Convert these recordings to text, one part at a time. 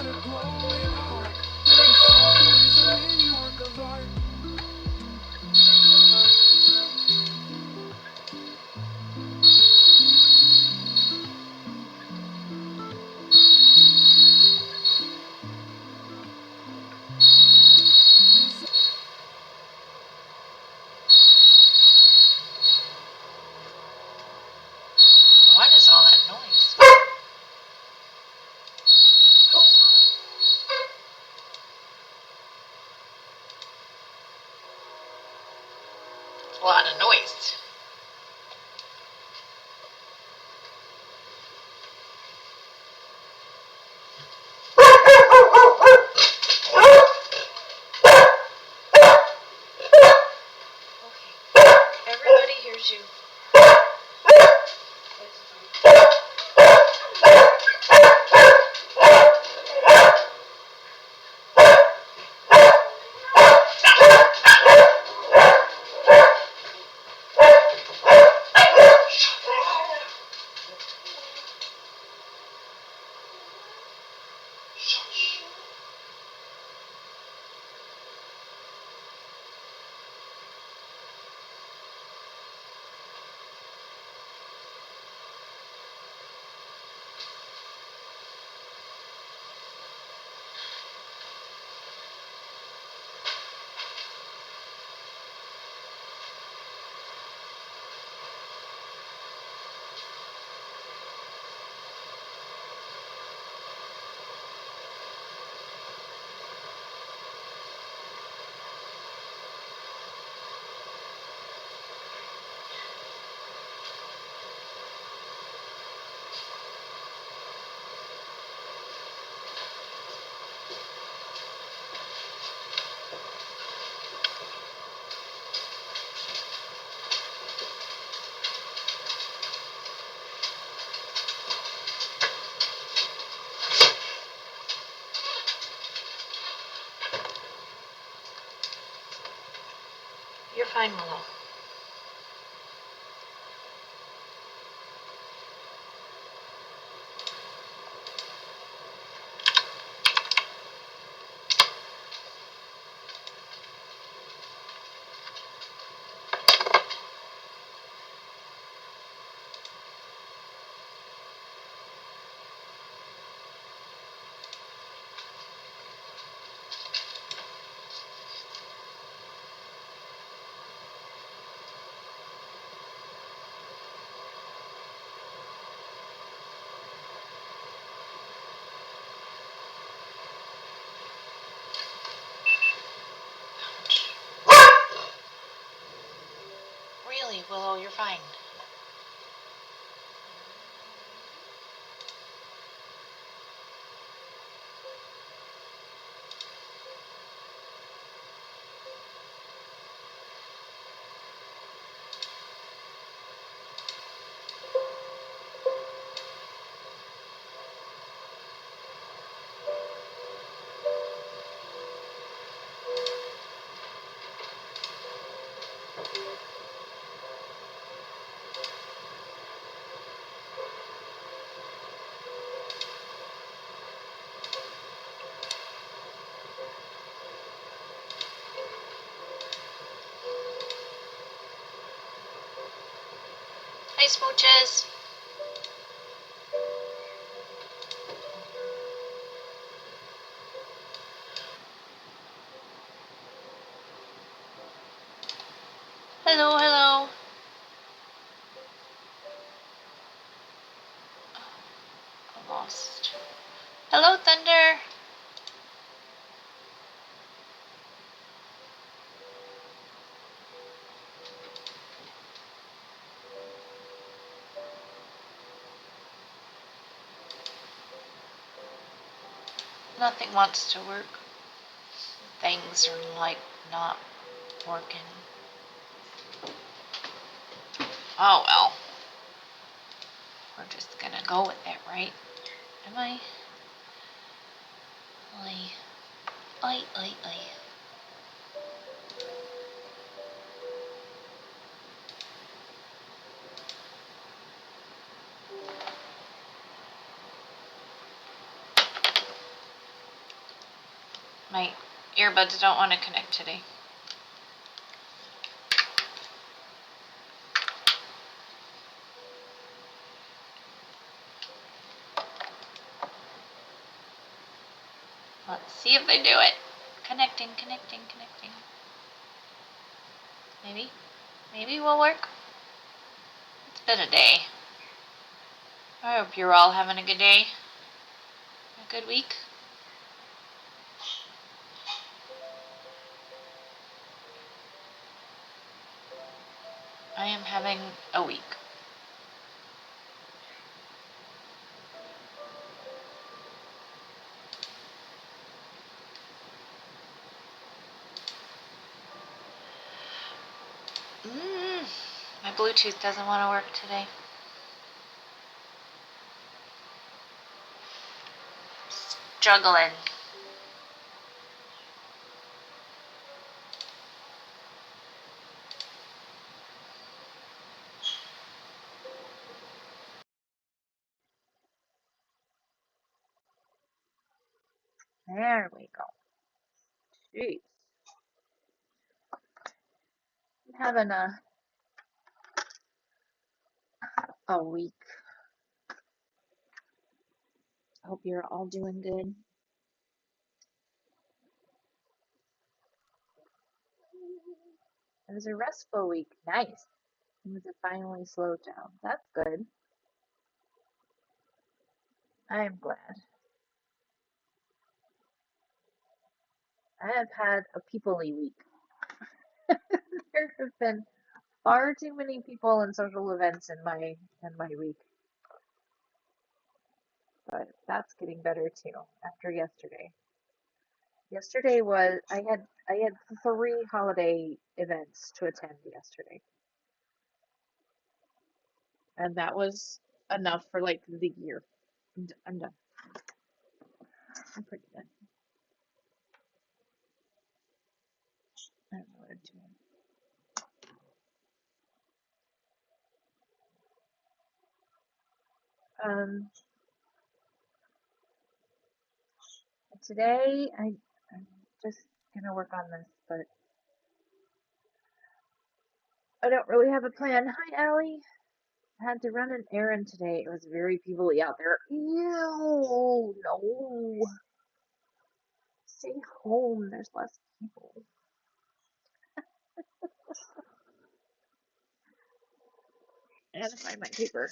What is all that noise? A lot of noise. Okay, everybody hears you. You're fine, Willow. Really, Willow, you're fine. Hi, Smooches. Hello, hello. I'm lost. Hello, Thunder. Nothing wants to work. Things are like not working. Oh well. We're just gonna go with it, right? Am I? Oi. My earbuds don't want to connect today. Let's see if they do it. Connecting. Maybe will work. It's been a day. I hope you're all having a good day. A good week. I am having a week. My Bluetooth doesn't want to work today. Struggling. There we go. Jeez. I'm having a week. Hope you're all doing good. It was a restful week. Nice. Things have finally slowed down. That's good. I am glad. I have had a people-y week. There have been far too many people and social events in my week. But that's getting better too after yesterday. Yesterday was I had 3 holiday events to attend yesterday. And that was enough for like the year. I'm done. I'm pretty done. I don't know what I'm doing. Today I'm just gonna work on this, but I don't really have a plan. Hi, Allie. I had to run an errand today. It was very people-y out there. Ew, no. Stay home. There's less people. I gotta find my paper.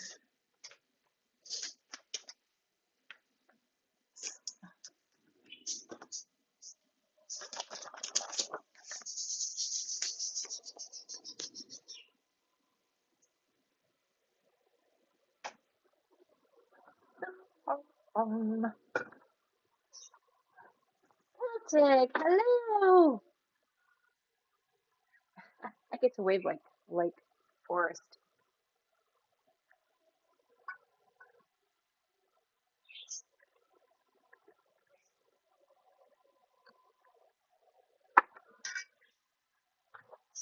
Patrick, hello. I get to wave like Forrest.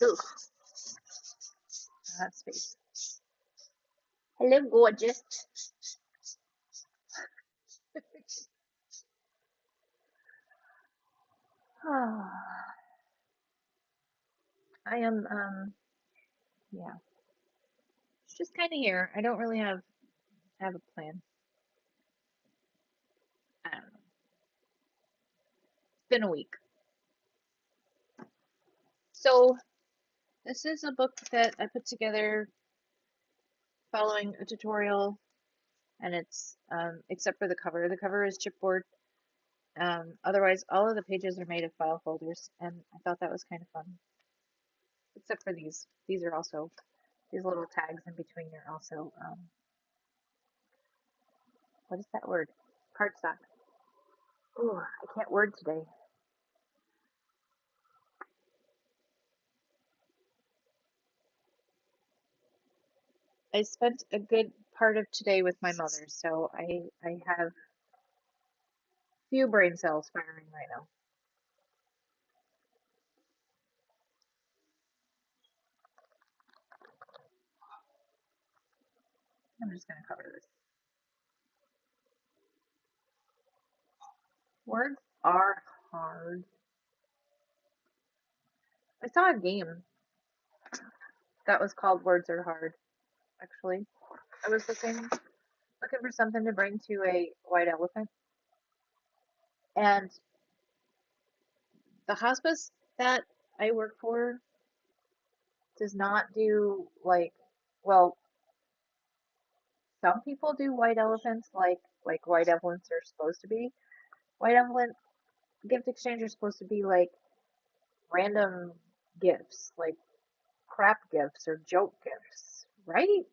Ooh, that's space. Hello, gorgeous. I am yeah, just kind of here. I don't really have a plan. I don't know. It's been a week. So this is a book that I put together following a tutorial, and it's except for the cover. The cover is chipboard. Otherwise, all of the pages are made of file folders, and I thought that was kind of fun. Except for these. These are also, these little tags in between are also, what is that word? Cardstock. Ooh, I can't word today. I spent a good part of today with my mother, so I have few brain cells firing right now. I'm just gonna cover this. Words are hard. I saw a game that was called Words Are Hard, actually. I was looking for something to bring to a white elephant, and the hospice that I work for does not do like, well, some people do white elephants like white elephants are supposed to be. White elephant gift exchange are supposed to be like random gifts, like crap gifts or joke gifts, right?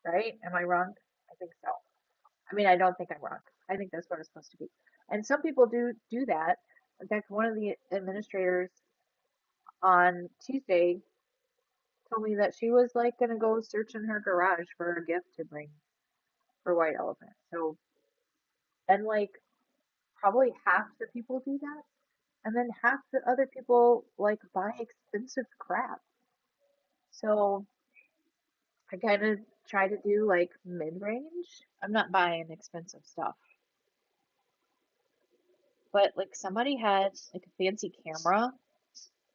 Right? Am I wrong? I think so. I mean, I don't think I'm wrong. I think that's what it's supposed to be. And some people do that. In fact, one of the administrators on Tuesday told me that she was like gonna go search in her garage for a gift to bring for White Elephant. So, and like probably half the people do that, and then half the other people like buy expensive crap. So I kind of try to do like mid-range. I'm not buying expensive stuff, but like somebody had like a fancy camera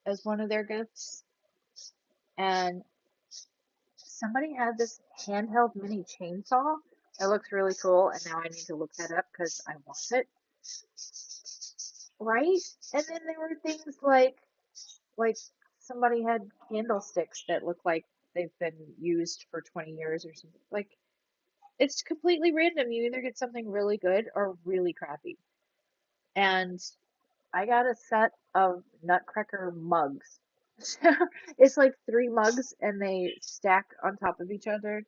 as one of their gifts, and somebody had this handheld mini chainsaw. It looks really cool, and now I need to look that up because I want it. Right? And then there were things like somebody had candlesticks that look like they've been used for 20 years or something. Like it's completely random. You either get something really good or really crappy. And I got a set of Nutcracker mugs. It's like three mugs and they stack on top of each other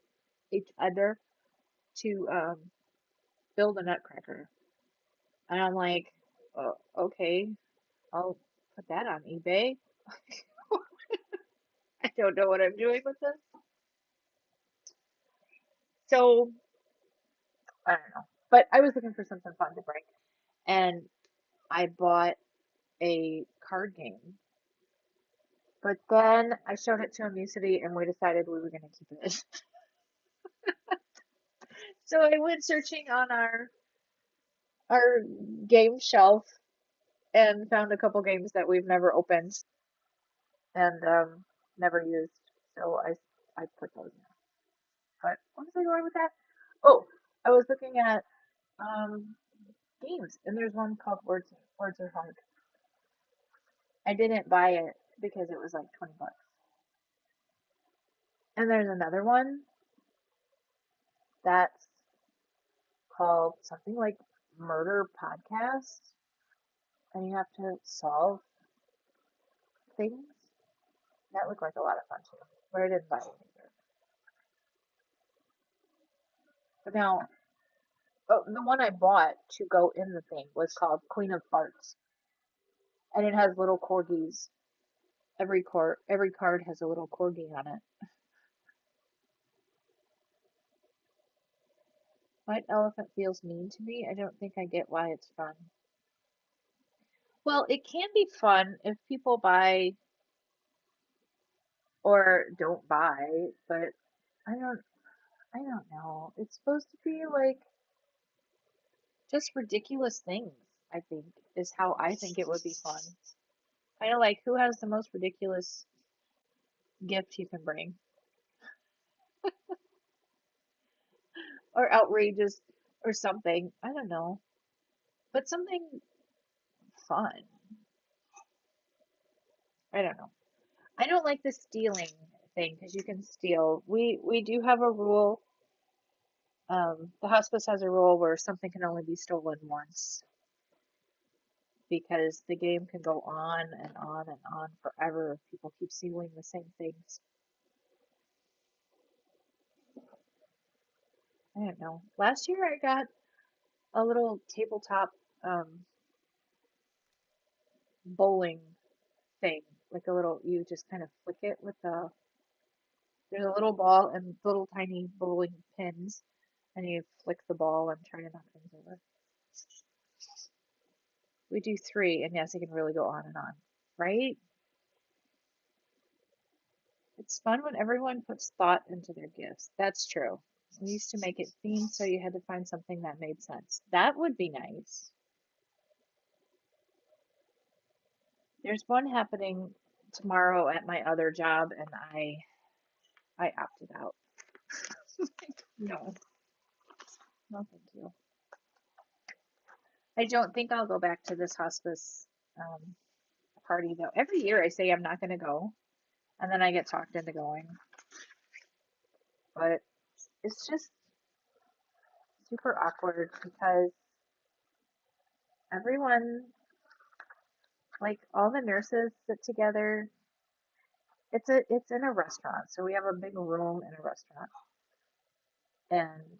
to build a Nutcracker. And I'm like, oh, okay, I'll put that on eBay. I don't know what I'm doing with this. So I don't know. But I was looking for something fun to bring, and I bought a card game. But then I showed it to Amusity, and we decided we were going to keep it. So I went searching on our game shelf and found a couple games that we've never opened and never used. So I put those in. But what was I going with that? Oh, I was looking at um games, and there's one called Words Are Hard. I didn't buy it because it was like 20 bucks. And there's another one that's called something like Murder Podcast, and you have to solve things. That looked like a lot of fun too, but I didn't buy it either. But now, oh, the one I bought to go in the thing was called Queen of Farts, and it has little corgis. Every card has a little corgi on it. White elephant feels mean to me. I don't think I get why it's fun. Well, it can be fun if people buy or don't buy, but I don't I don't know. It's supposed to be like just ridiculous things, I think, is how I think it would be fun. Kind of like who has the most ridiculous gift you can bring or outrageous or something. I don't know. But something fun. I don't know. I don't like the stealing thing because you can steal. We do have a rule. The hospice has a rule where something can only be stolen once because the game can go on and on and on forever if people keep stealing the same things. I don't know. Last year I got a little tabletop bowling thing, like a little, you just kind of flick it with there's a little ball and little tiny bowling pins, and you flick the ball and try to knock things over. We do three, and yes, it can really go on and on, right? It's fun when everyone puts thought into their gifts. That's true. We used to make it themed, so you had to find something that made sense. That would be nice. There's one happening tomorrow at my other job, and I opted out. No, no, thank you. I don't think I'll go back to this hospice um, party though. Every year I say I'm not going to go, and then I get talked into going. But it's just super awkward because everyone, like all the nurses sit together. It's in a restaurant, so we have a big room in a restaurant, and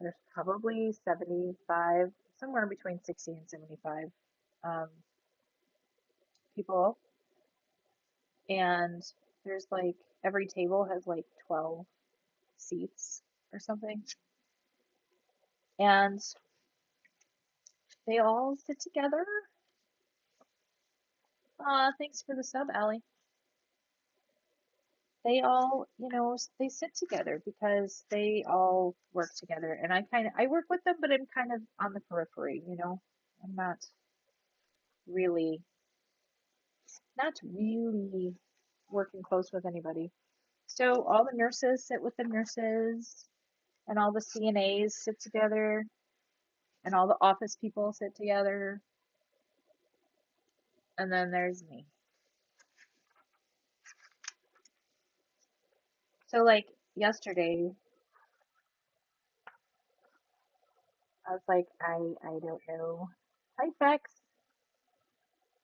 there's probably 75, somewhere between 60 and 75 um, people, and there's like every table has like 12 seats or something, and they all sit together. Thanks for the sub, Allie. They all, they sit together because they all work together. And I work with them, but I'm kind of on the periphery, I'm really, not really working close with anybody. So all the nurses sit with the nurses, and all the CNAs sit together, and all the office people sit together, and then there's me. So like yesterday, I was like, I don't know. Hi, Bex.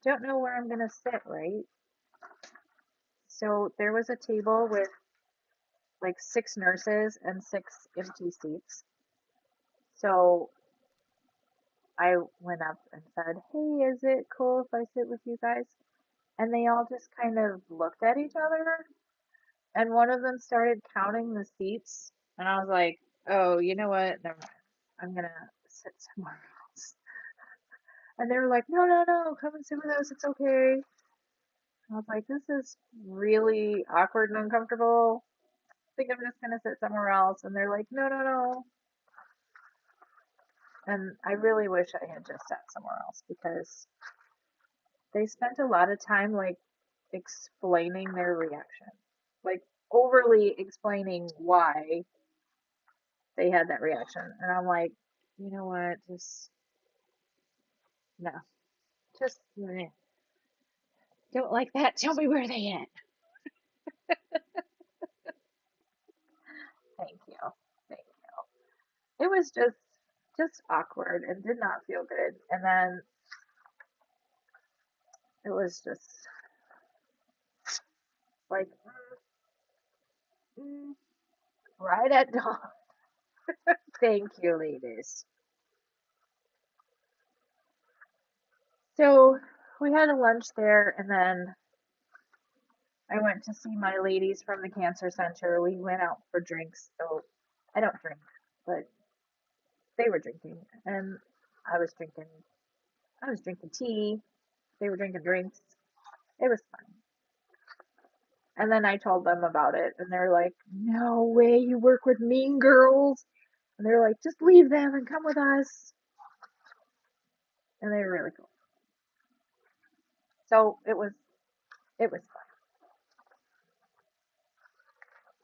Don't know where I'm gonna sit, right? So there was a table with like 6 nurses and 6 empty seats. So I went up and said, "Hey, is it cool if I sit with you guys?" And they all just kind of looked at each other, and one of them started counting the seats, and I was like, "Oh, you know what? Never mind. I'm gonna sit somewhere else." And they were like, "No, no, no, come and sit with us. It's okay." I was like, "This is really awkward and uncomfortable. I think I'm just gonna sit somewhere else." And they're like, "No, no, no." And I really wish I had just sat somewhere else because they spent a lot of time like explaining their reaction, like overly explaining why they had that reaction. And I'm like, you know what? Just no, just meh. Don't like that. Tell me where they at. Thank you. Thank you. It was just awkward and did not feel good. And then it was just like mm, right at dawn. Thank you, ladies. So we had a lunch there, and then I went to see my ladies from the cancer center. We went out for drinks. So I don't drink, but they were drinking, and I was drinking. I was drinking tea. They were drinking drinks. It was fun. And then I told them about it, and they're like, "No way, you work with mean girls." And they're like, "Just leave them and come with us." And they were really cool. So it was fun,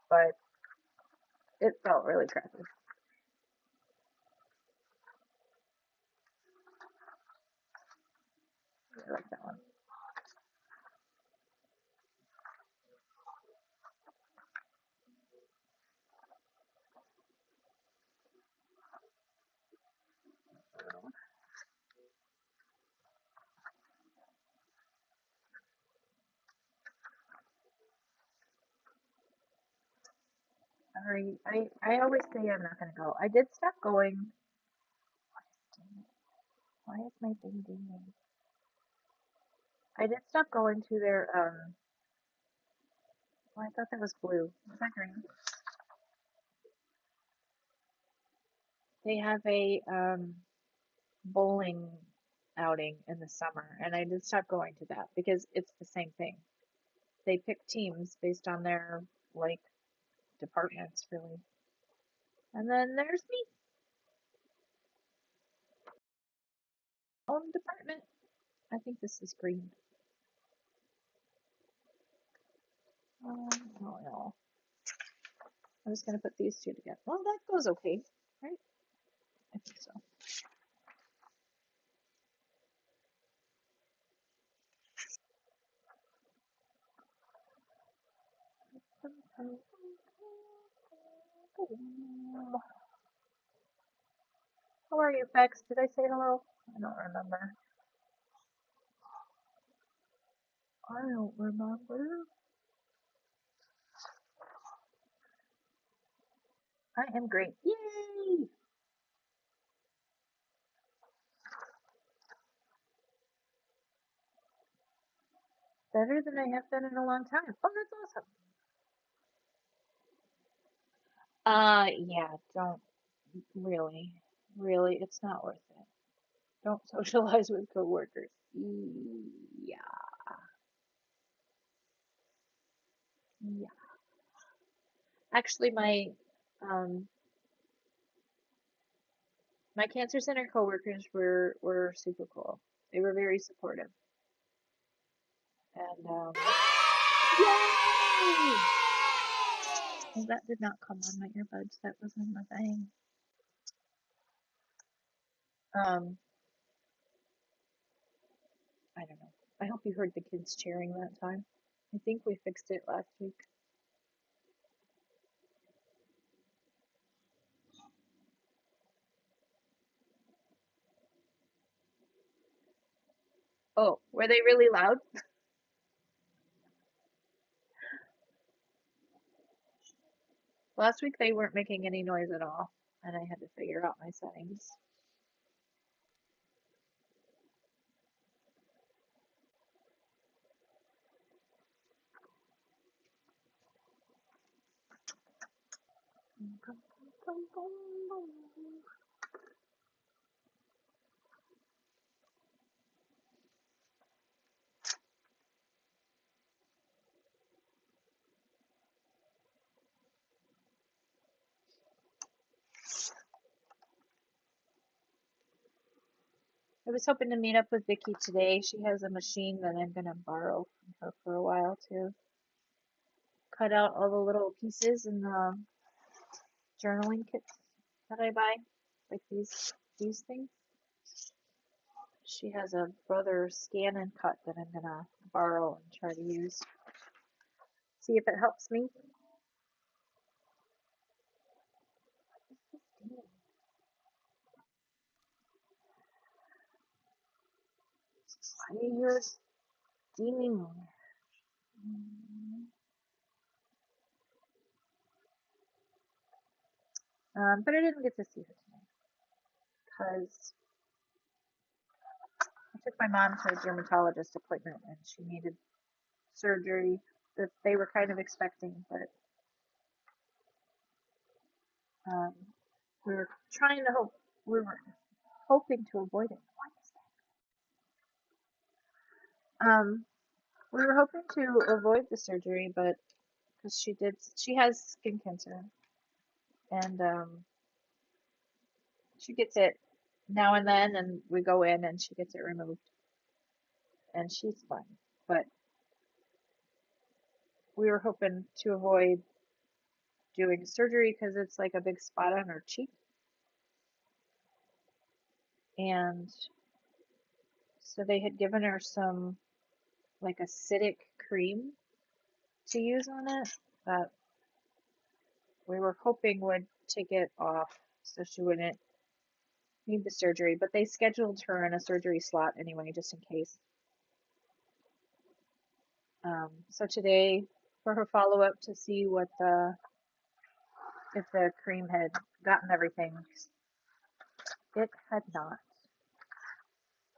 but it felt really crappy. I like that one. Sorry, I always say I'm not gonna go. I did stop going. Why is my thing dinging? I did stop going to their well, I thought that was blue. Was that green? They have a bowling outing in the summer, and I did stop going to that because it's the same thing. They pick teams based on their like departments, really. And then there's me, own department. I think this is green. No, no. I was gonna put these two together. Well, that goes okay, right? I think so. How are you, Bex? Did I say hello? I don't remember. I don't remember. I am great. Yay! Better than I have been in a long time. Oh, that's awesome. Yeah, don't really. Really, it's not worth it. Don't socialize with coworkers. Yeah, yeah. Actually, um my cancer center coworkers were super cool. They were very supportive, and yay! Well, that did not come on my earbuds. That was on my thing. Um, I don't know. I hope you heard the kids cheering that time. I think we fixed it last week. Oh, were they really loud? Last week they weren't making any noise at all, and I had to figure out my settings. I was hoping to meet up with Vicky today. She has a machine that I'm gonna borrow from her for a while to cut out all the little pieces in the journaling kits that I buy, like these things. She has a brother scan and cut that I'm gonna borrow and try to use. See if it helps me. Why you're steaming? But I didn't get to see her tonight because I took my mom to a dermatologist appointment and she needed surgery that they were kind of expecting, but um, we were trying to hope we were hoping to avoid it. What is that? We were hoping to avoid the surgery, but because she has skin cancer, and she gets it now and then, and we go in and she gets it removed, and she's fine. But we were hoping to avoid doing surgery because it's like a big spot on her cheek, and so they had given her some like acidic cream to use on it that we were hoping would take it off so she wouldn't need the surgery, but they scheduled her in a surgery slot anyway, just in case. So today, for her follow up to see what the if the cream had gotten everything, it had not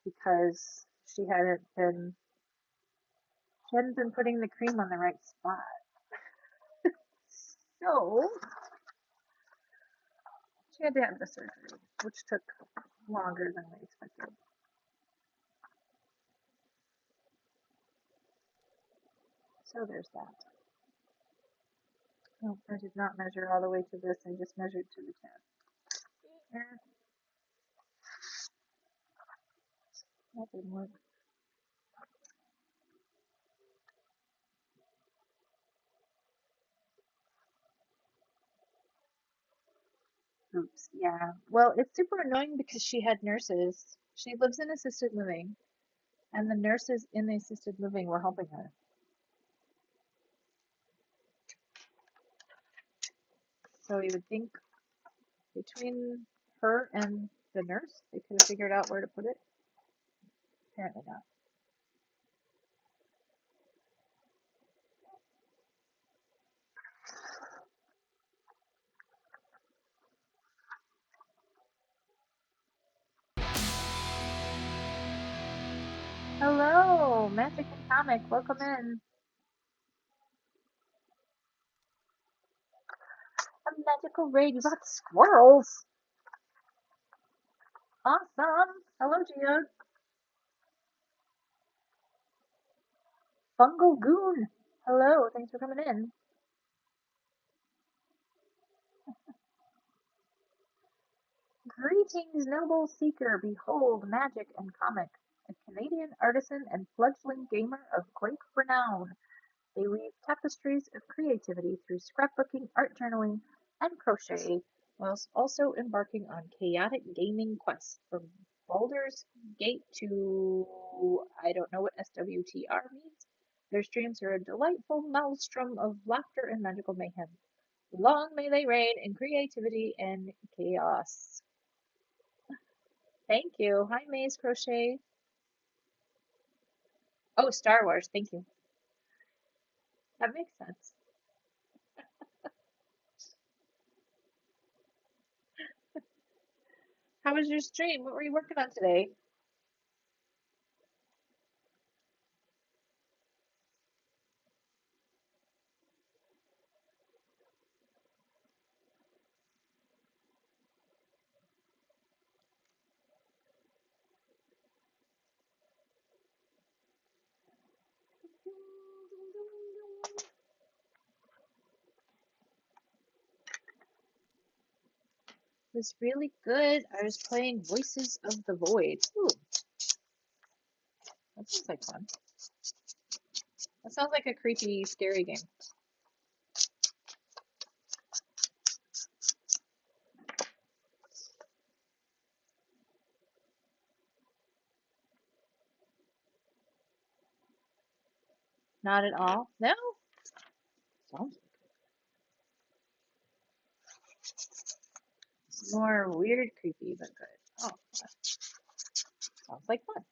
because she hadn't been putting the cream on the right spot. So she had to have the surgery, which took longer than we expected. So there's that. Oh, I did not measure all the way to this. I just measured to the tip. Eh, that didn't work. Oops, yeah. Well, it's super annoying because she had nurses. She lives in assisted living, and the nurses in the assisted living were helping her. So you would think between her and the nurse, they could have figured out where to put it. Apparently not. Hello, Magic and Comic. Welcome in. A magical raid. You got squirrels. Awesome. Hello, Geode. Fungal Goon. Hello. Thanks for coming in. Greetings, noble seeker. Behold, Magic and Comic, a Canadian artisan and fledgling gamer of great renown. They weave tapestries of creativity through scrapbooking, art journaling, and crochet, whilst also embarking on chaotic gaming quests from Baldur's Gate to I don't know what SWTR means. Their streams are a delightful maelstrom of laughter and magical mayhem. Long may they reign in creativity and chaos. Thank you. Hi, Maze Crochet. Oh, Star Wars. Thank you. That makes sense. How was your stream? What were you working on today? It was really good. I was playing Voices of the Void. Ooh, that sounds like fun. That sounds like a creepy, scary game. Not at all. No? Sounds it's more weird, creepy, but good. Oh, that sounds like fun.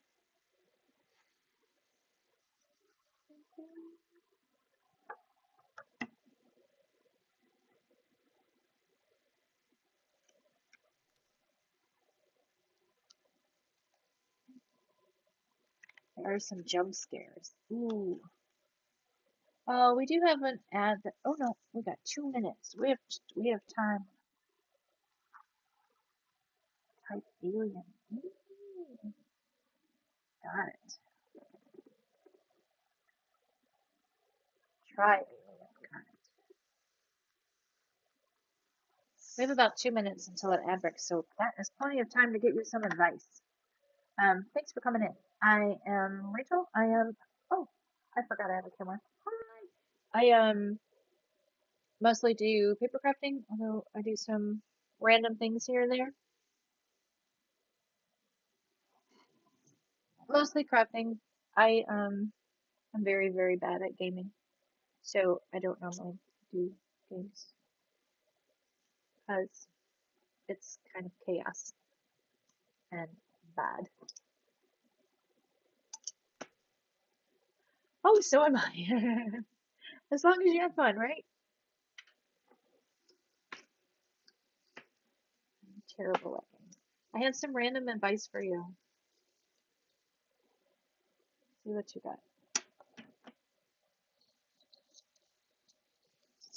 There are some jump scares. Ooh. Oh, we do have an ad that. Oh no, we got 2 minutes. We have time. Type alien. Ooh, got it. Try alien. Got it. We have about 2 minutes until that ad break, so that is plenty of time to get you some advice. Thanks for coming in. I am Rachel. I am. Oh, I forgot I have a camera. Hi. I mostly do paper crafting, although I do some random things here and there. Mostly crafting. I'm very very bad at gaming, so I don't normally do games because it's kind of chaos and bad. Oh, so am I. As long as you have fun, right? I'm terrible at games. I have some random advice for you. See what you got.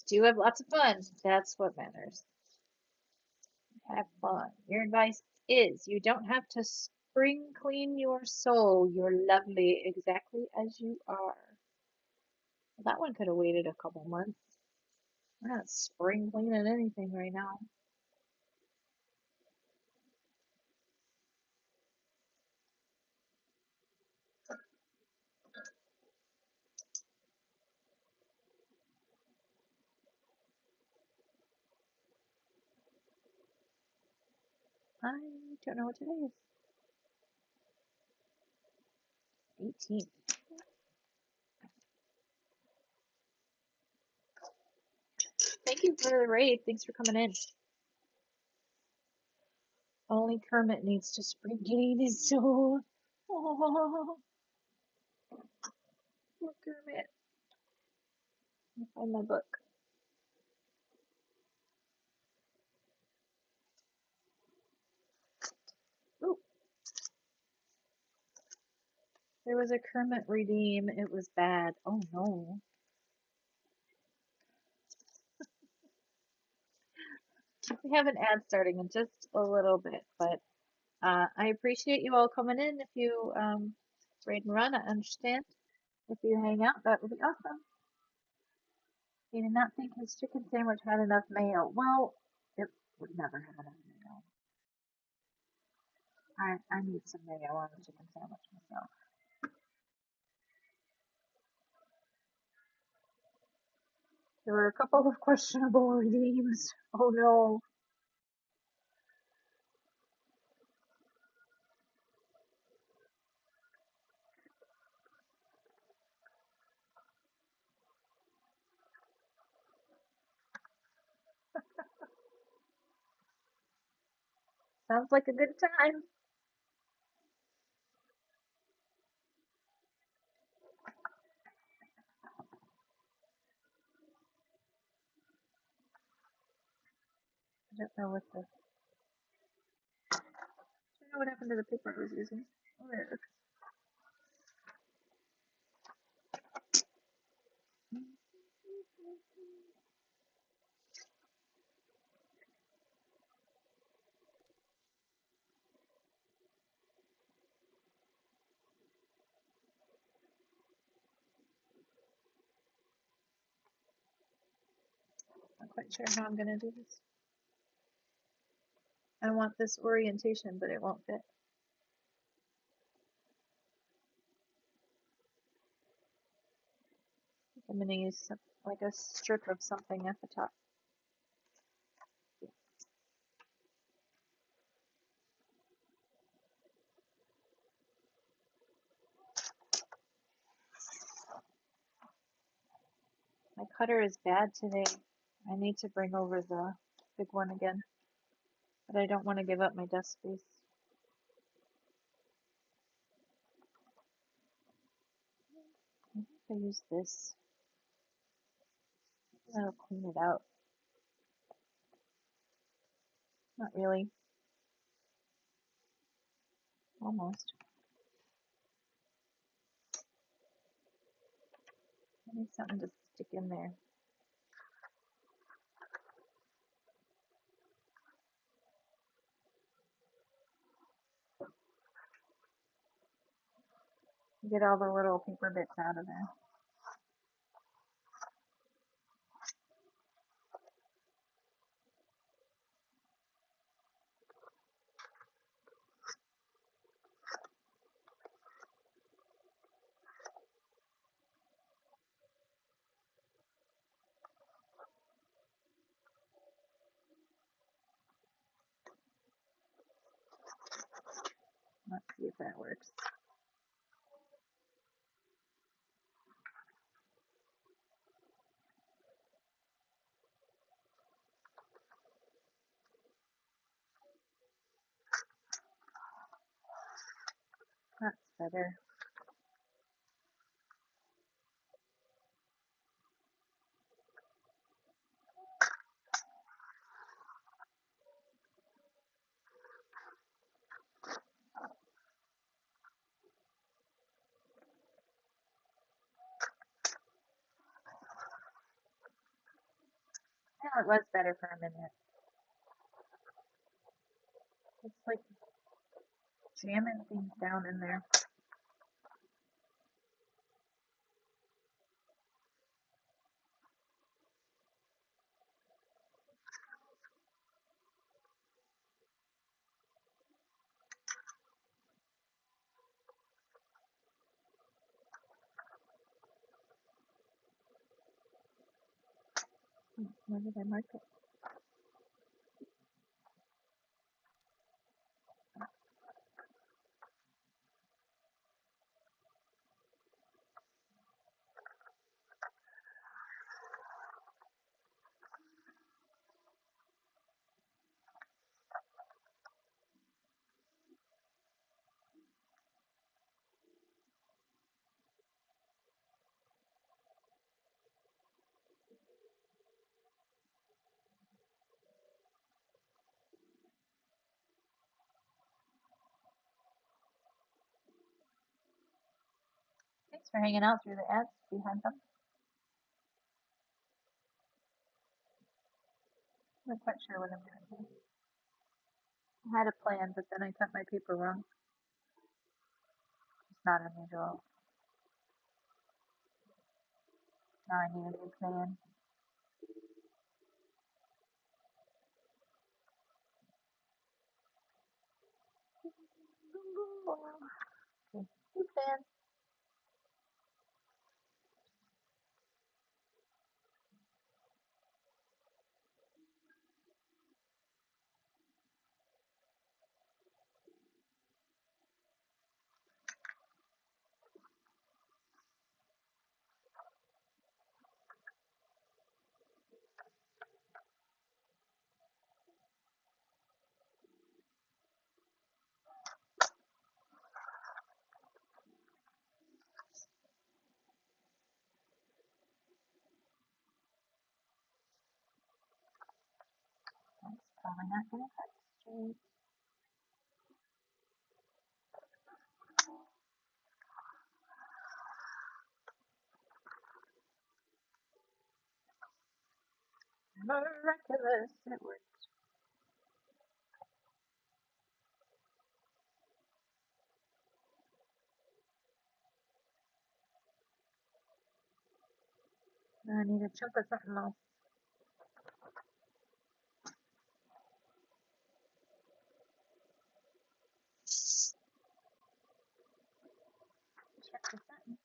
Do have lots of fun. That's what matters. Have fun. Your advice is you don't have to spring clean your soul. You're lovely exactly as you are. Well, that one could have waited a couple months. We're not spring cleaning anything right now. I don't know what today is. 18th. Thank you for the raid. Thanks for coming in. Only Kermit needs to spring clean his soul. Oh, poor Kermit. Let me find my book. Ooh, there was a Kermit redeem. It was bad. Oh no. We have an ad starting in just a little bit, but I appreciate you all coming in. If you raid and run, I understand. If you hang out, that would be awesome. He did not think his chicken sandwich had enough mayo. Well, it would never have enough mayo. I need some mayo on the chicken sandwich myself. There were a couple of questionable redeems. Oh no. Sounds like a good time. I don't know what the. I don't know what happened to the paper I was using. Oh, there it is. Not quite sure how I'm gonna do this. I want this orientation, but it won't fit. I'm gonna use some, like a strip of something at the top. My cutter is bad today. I need to bring over the big one again, but I don't want to give up my desk space. I think I use this. That'll clean it out. Not really. Almost. I need something to stick in there. Get all the little paper bits out of there. Let's see if that works. That's better. Yeah, it was better for a minute. It's like jamming things down in there. Where did I mark it? Thanks for hanging out through the ads behind them. I'm not quite sure what I'm doing here. I had a plan, but then I cut my paper wrong. It's not unusual. Now I need a new plan. Okay, new plan. That's probably not gonna cut straight. Miraculous, it worked. Now I need a chunk of something else. Check the something.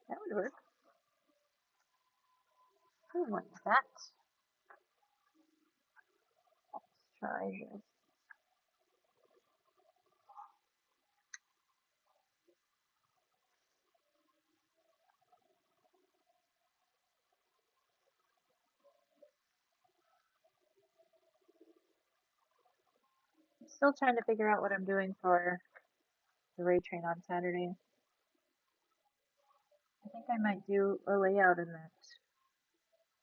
That would work. Who wants that? Let's try this. I'm still trying to figure out what I'm doing for the raid train on Saturday. I think I might do a layout in that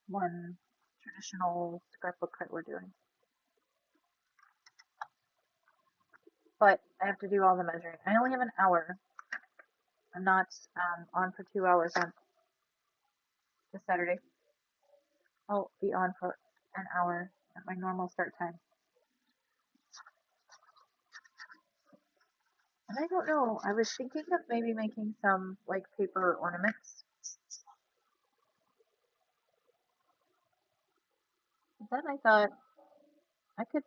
one traditional scrapbook that we're doing. But I have to do all the measuring. I only have an hour. I'm not on for 2 hours on this Saturday. I'll be on for an hour at my normal start time. And I don't know, I was thinking of maybe making some like paper ornaments. But then I thought I could,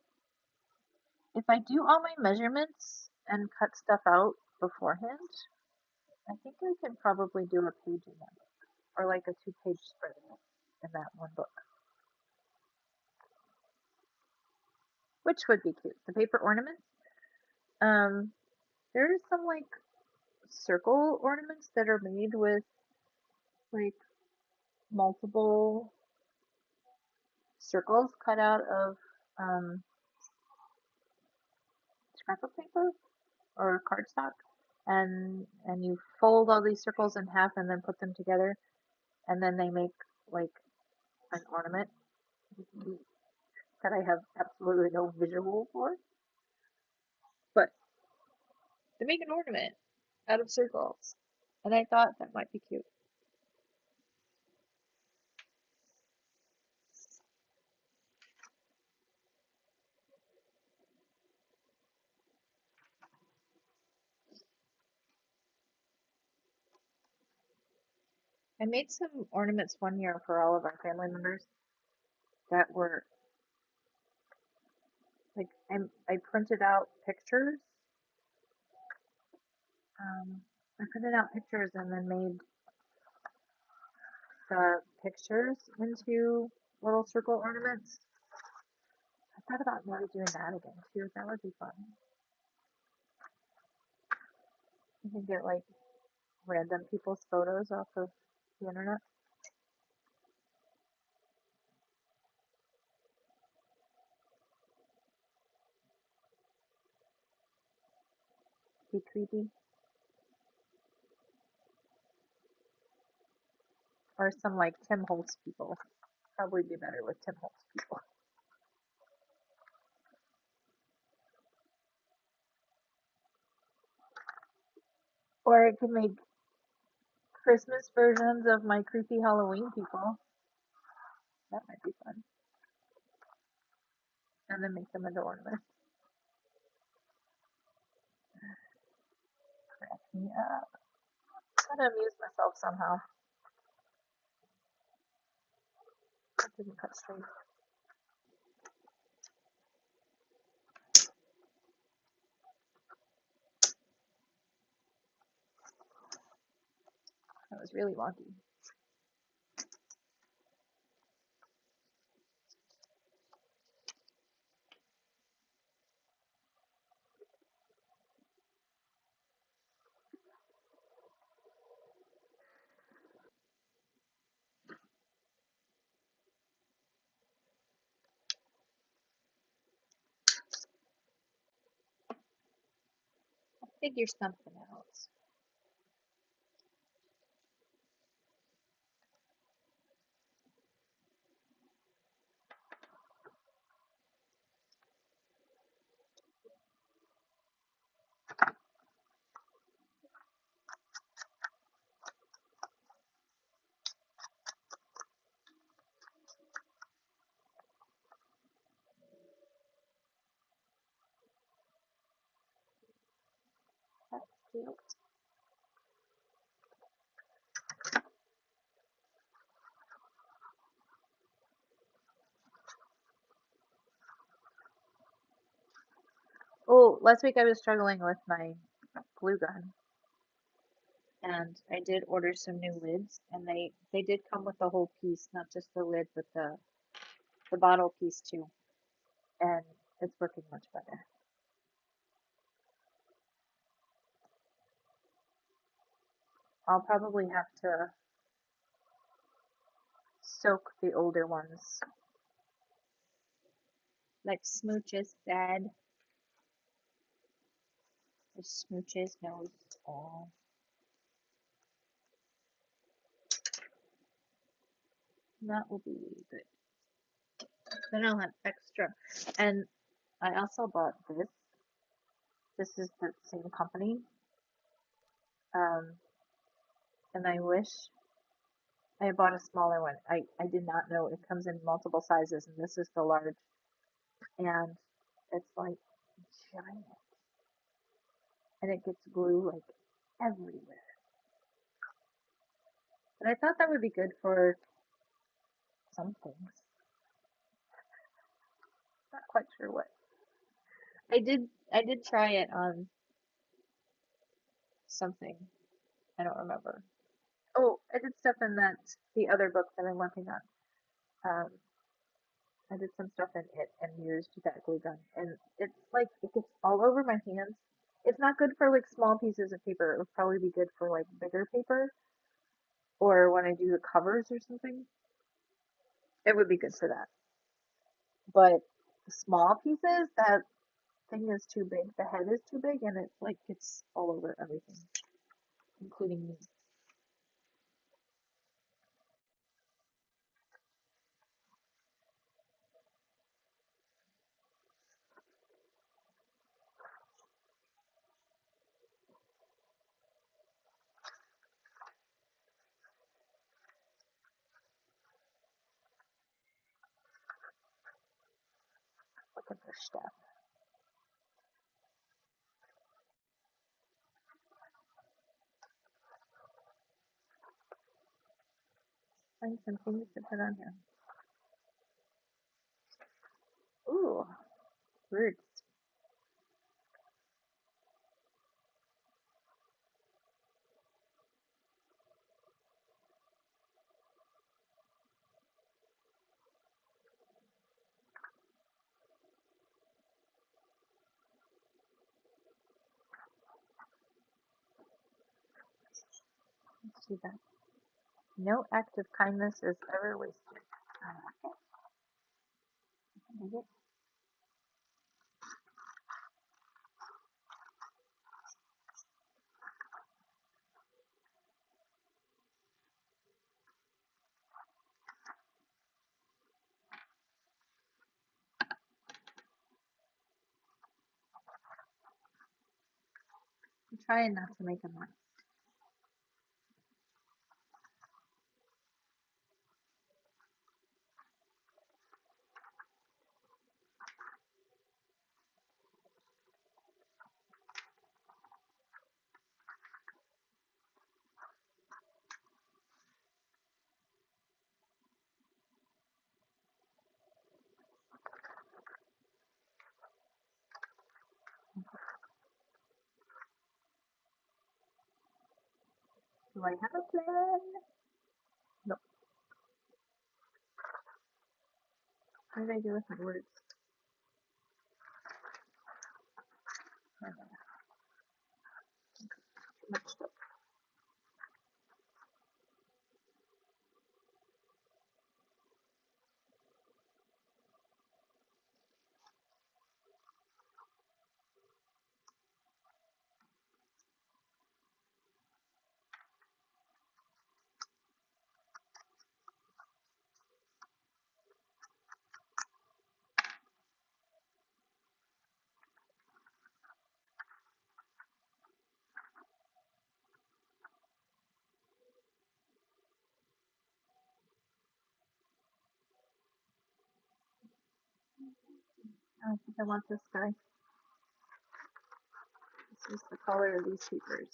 if I do all my measurements and cut stuff out beforehand, I think I can probably do a page in that, or like a 2-page spread in that one book. Which would be cute. The paper ornaments. There's some like circle ornaments that are made with like multiple circles cut out of um, scrapbook paper or cardstock, and you fold all these circles in half and then put them together, and then they make like an ornament that I have absolutely no visual for, but they make an ornament out of circles, and I thought that might be cute. I made some ornaments one year for all of our family members that were like I printed out pictures. I printed out pictures and then made the pictures into little circle ornaments. I thought about maybe doing that again too. That would be fun. You can get like random people's photos off of the internet. Be creepy. Or some like Tim Holtz people. Probably be better with Tim Holtz people. Or it could make Christmas versions of my creepy Halloween people. That might be fun. And then make them into ornaments. Crack me up. Gotta amuse myself somehow. That didn't cut straight. That was really wonky. Figure something out. That's cute. Oh, last week I was struggling with my glue gun, and I did order some new lids, and they did come with the whole piece, not just the lid, but the bottle piece too, and it's working much better. I'll probably have to soak the older ones, like Smooches said. If Smooches knows all. That will be good. Then I'll have extra. And I also bought this. This is the same company. Um, and I wish I bought a smaller one. I did not know it comes in multiple sizes, and this is the large. And it's like giant. And it gets glue like everywhere. And I thought that would be good for some things. Not quite sure what. I did try it on something. I don't remember. Oh, I did stuff in the other book that I'm working on. Um, I did some stuff in it and used that glue gun, and it's like it gets all over my hands. It's not good for like small pieces of paper. It would probably be good for like bigger paper or when I do the covers or something. It would be good for that. But small pieces, that thing is too big. The head is too big, and it like gets all over everything, including me. Looking for stuff. Find some things to put on here. Ooh, birds. see that. No act of kindness is ever wasted. I like it. I dig it. I'm trying not to make a mess. Do I have a plan? No. What did I do with my words? I don't know. Too much stuff. I don't think I want this guy. This is the color of these papers.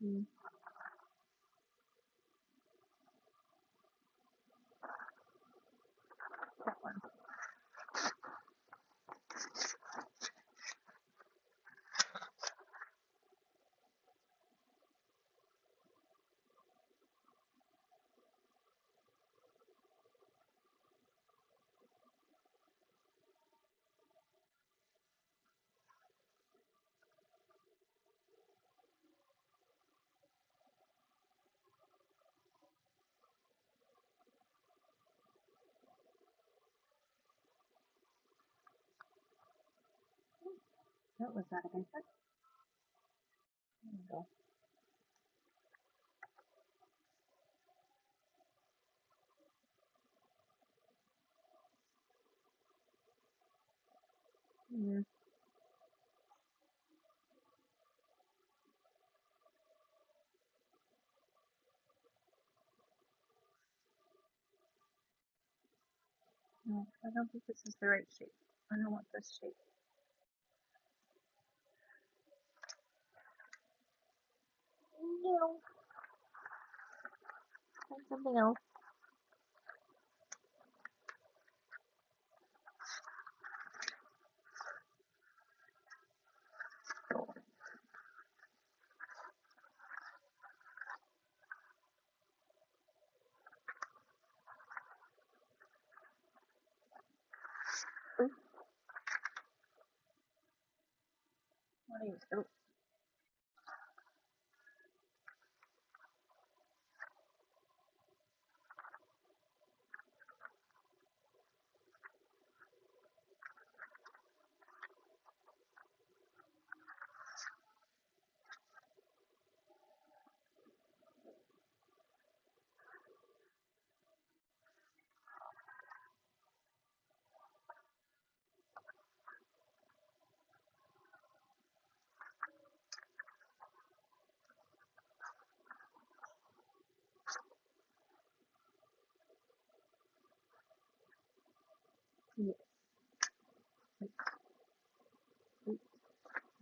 Hmm. That one. What was that again? There we go. Hmm. No, I don't think this is the right shape. I don't want this shape. No. Find something else. Ooh, what are you? Oh,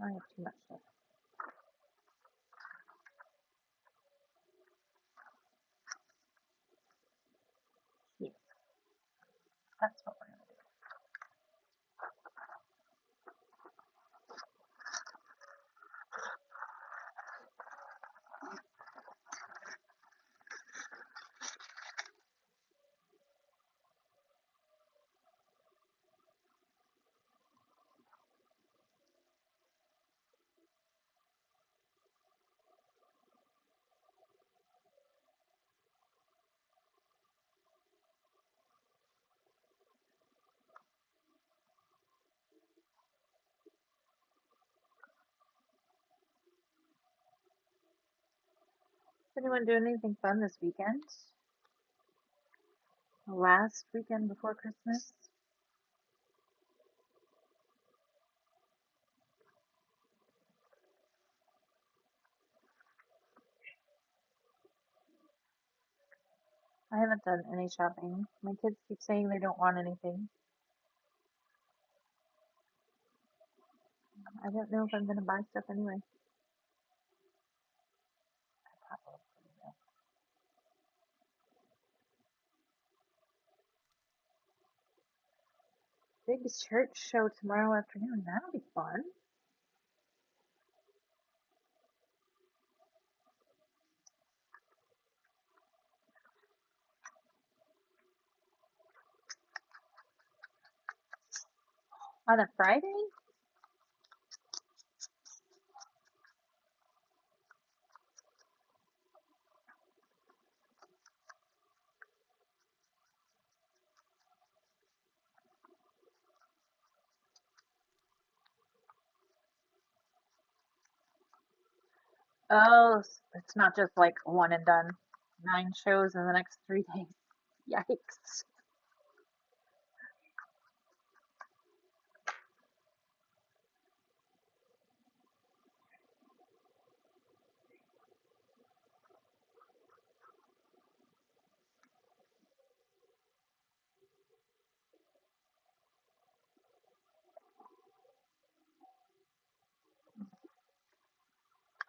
I have too much stuff. Yes, that's what we're gonna do. Is anyone doing anything fun this weekend? The last weekend before Christmas? I haven't done any shopping. My kids keep saying they don't want anything. I don't know if I'm gonna buy stuff anyway. Big church show tomorrow afternoon. That'll be fun. On a Friday? Oh, it's not just like one and done. 9 shows in the next 3 days. Yikes.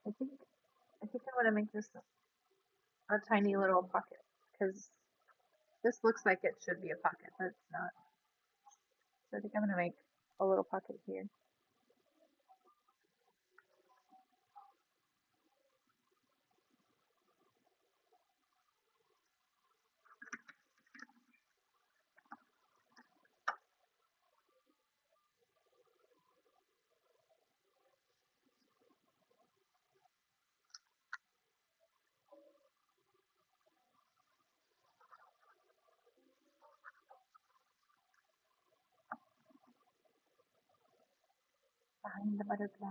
I think I think I want to make this a tiny little pocket because this looks like it should be a pocket, but it's not. So I think I'm gonna make a little pocket here. Behind the butterfly.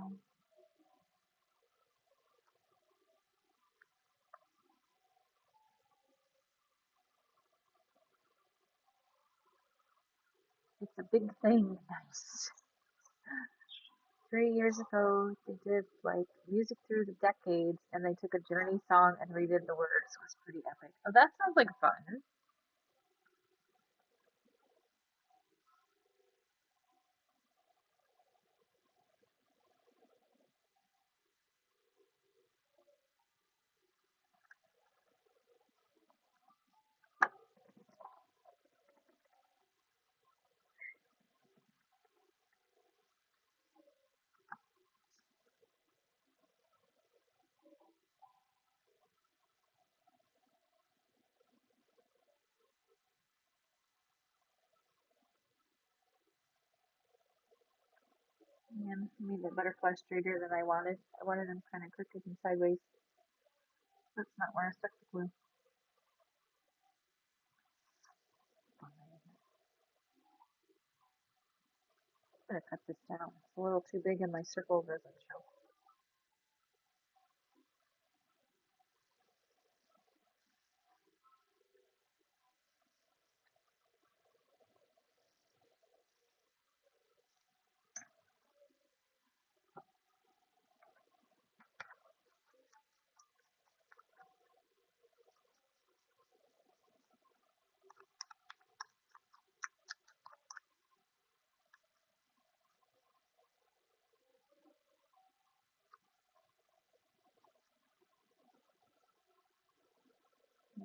It's a big thing. Nice. 3 years ago, they did like music through the decades, and they took a Journey song and redid the words. It was pretty epic. Oh, that sounds like fun. Man, I made the butterfly straighter than I wanted. I wanted them kind of crooked and sideways. That's not where I stuck the glue. I'm gonna cut this down. It's a little too big and my circle doesn't show.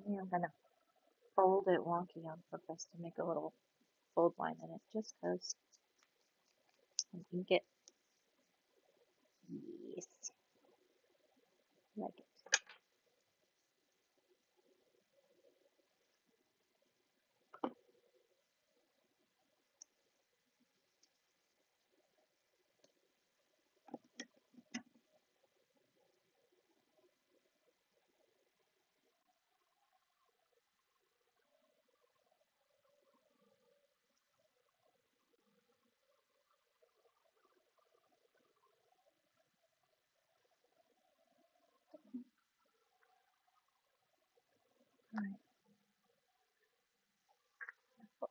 Maybe I'm gonna fold it wonky on purpose to make a little fold line in it, just because. And ink it. Yes, like it. Alright.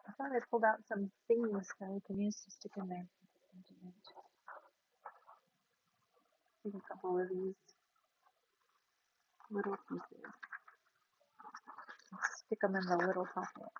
I thought I pulled out some things that I can use to stick in there. I didn't. Take a couple of these little pieces and stick them in the little pocket.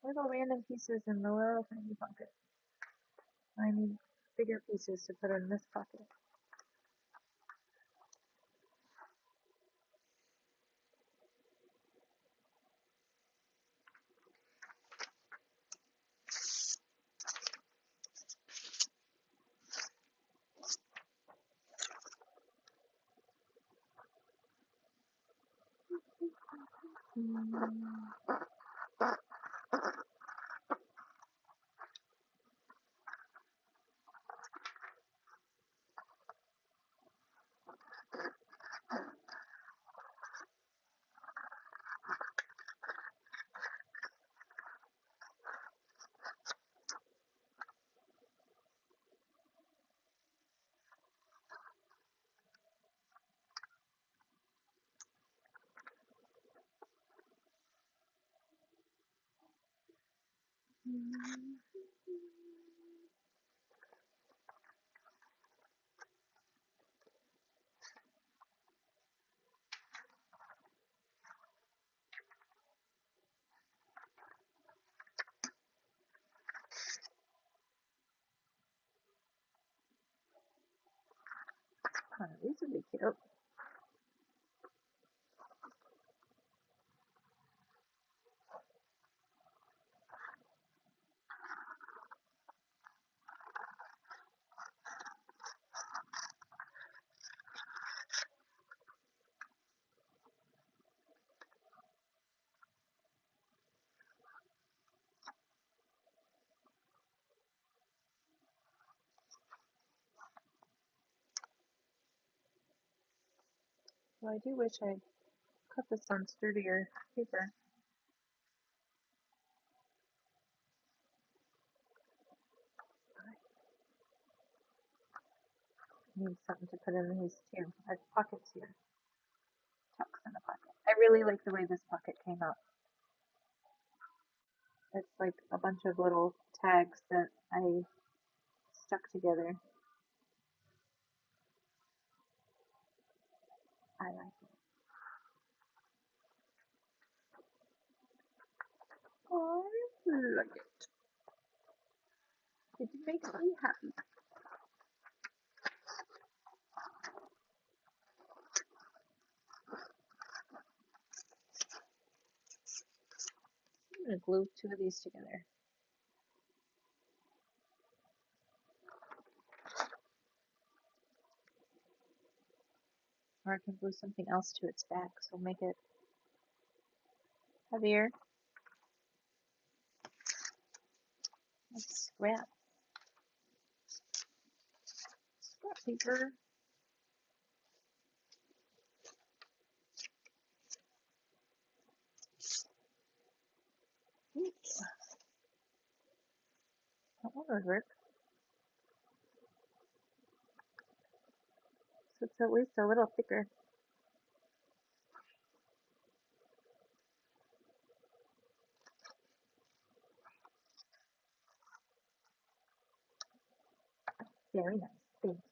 Little random pieces in the little tiny pocket. I need bigger pieces to put in this pocket. Oh, these would be cute. So I do wish I'd cut this on sturdier paper. I need something to put in these too. I have pockets here. Tucks in the pocket. I really like the way this pocket came out. It's like a bunch of little tags that I stuck together. I like it. Oh, I like it. It makes me happy. I'm gonna glue two of these together. Or I can glue something else to its back, so make it heavier. Let's scrap. paper. Ooh, that one would work. So it's at least a little thicker. Very nice. Thank you.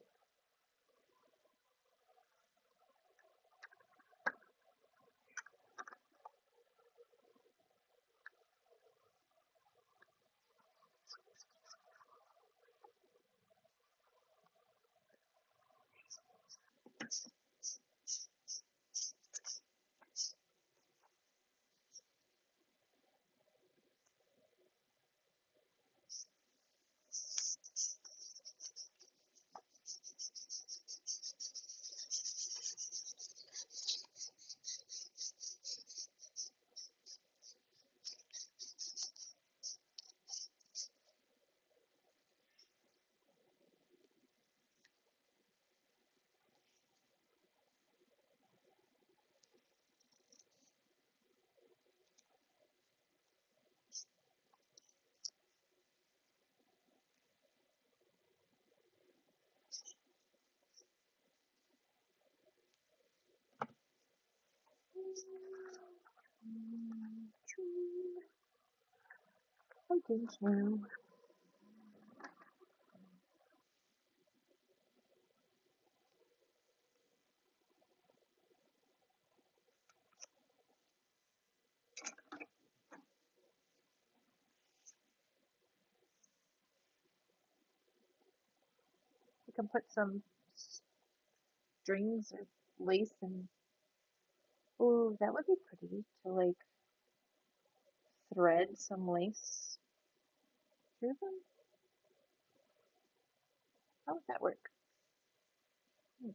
Oh, thank you. You can put some strings or lace and ooh, that would be pretty to like thread some lace through them. How would that work? Hmm.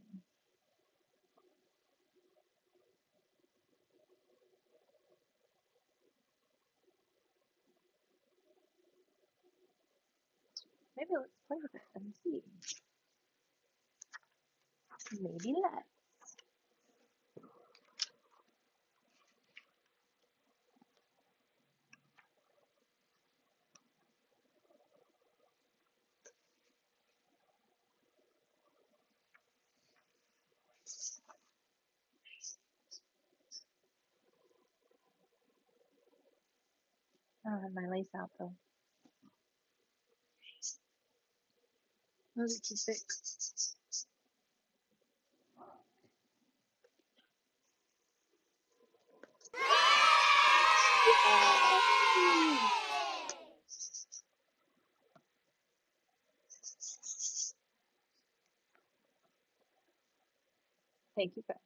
Maybe let's play with it and see. Maybe let's. I don't have my lace out though. Those are too thick. Thank you, Bex.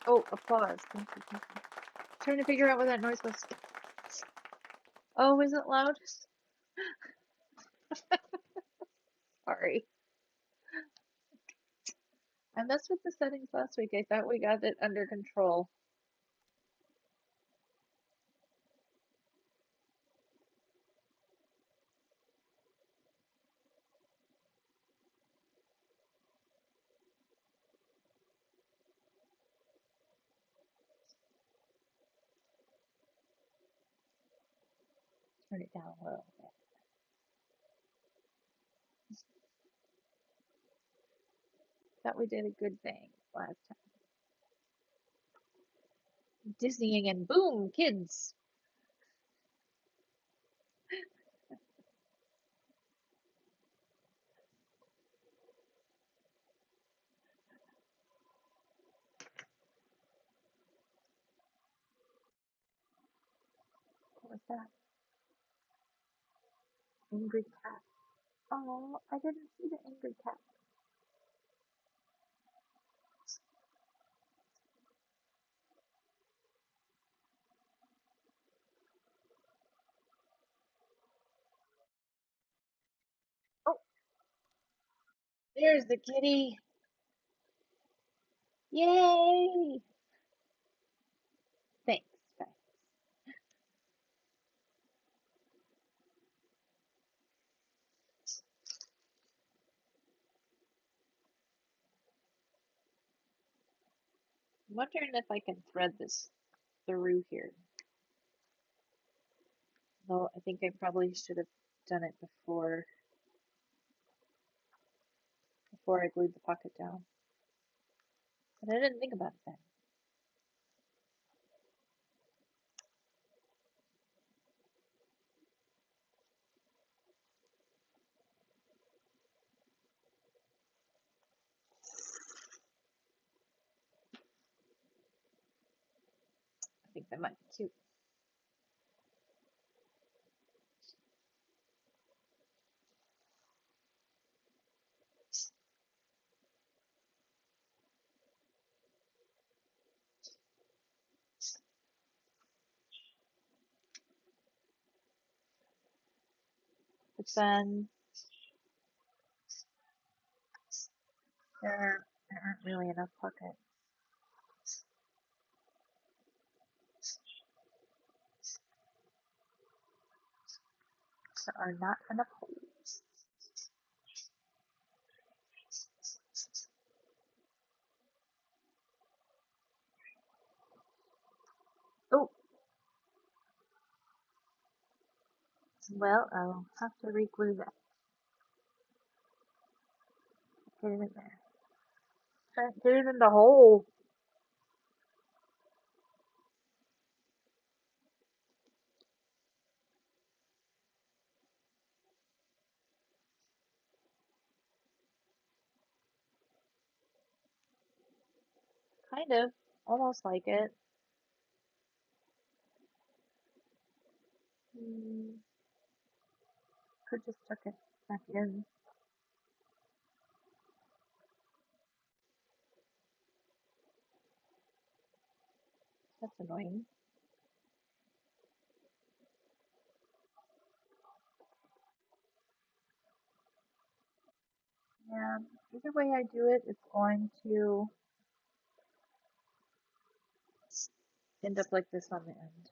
Oh, applause. Thank you, thank you. Trying to figure out what that noise was. Oh, is it loud? Sorry. I messed with the settings last week. I thought we got it under control. Turn it down a little bit. Thought we did a good thing last time. Disneying and boom, kids. What was that? Angry cat. Oh, I didn't see the angry cat. Oh, there's the kitty. Yay! Thanks, Bex. I'm wondering if I can thread this through here. Though I think I probably should have done it before I glued the pocket down. But I didn't think about it then. I think that might be cute. But then there aren't really enough pockets. There are not enough holes. Oh, well, I'll have to re-glue that. Get it in there. Get it in the hole. Kind of. Almost like it. Could just tuck it back in. That's annoying. Yeah, either way I do it, it's going to end up like this on the end.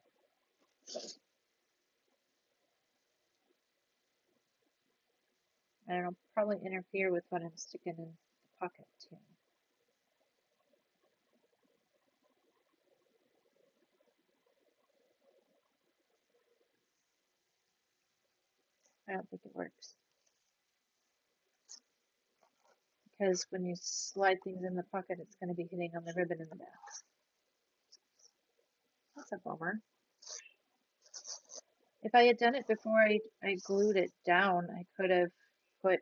And it'll probably interfere with what I'm sticking in the pocket too. I don't think it works. Because when you slide things in the pocket, it's going to be hitting on the ribbon in the back. That's a bummer. If I had done it before I glued it down, I could have put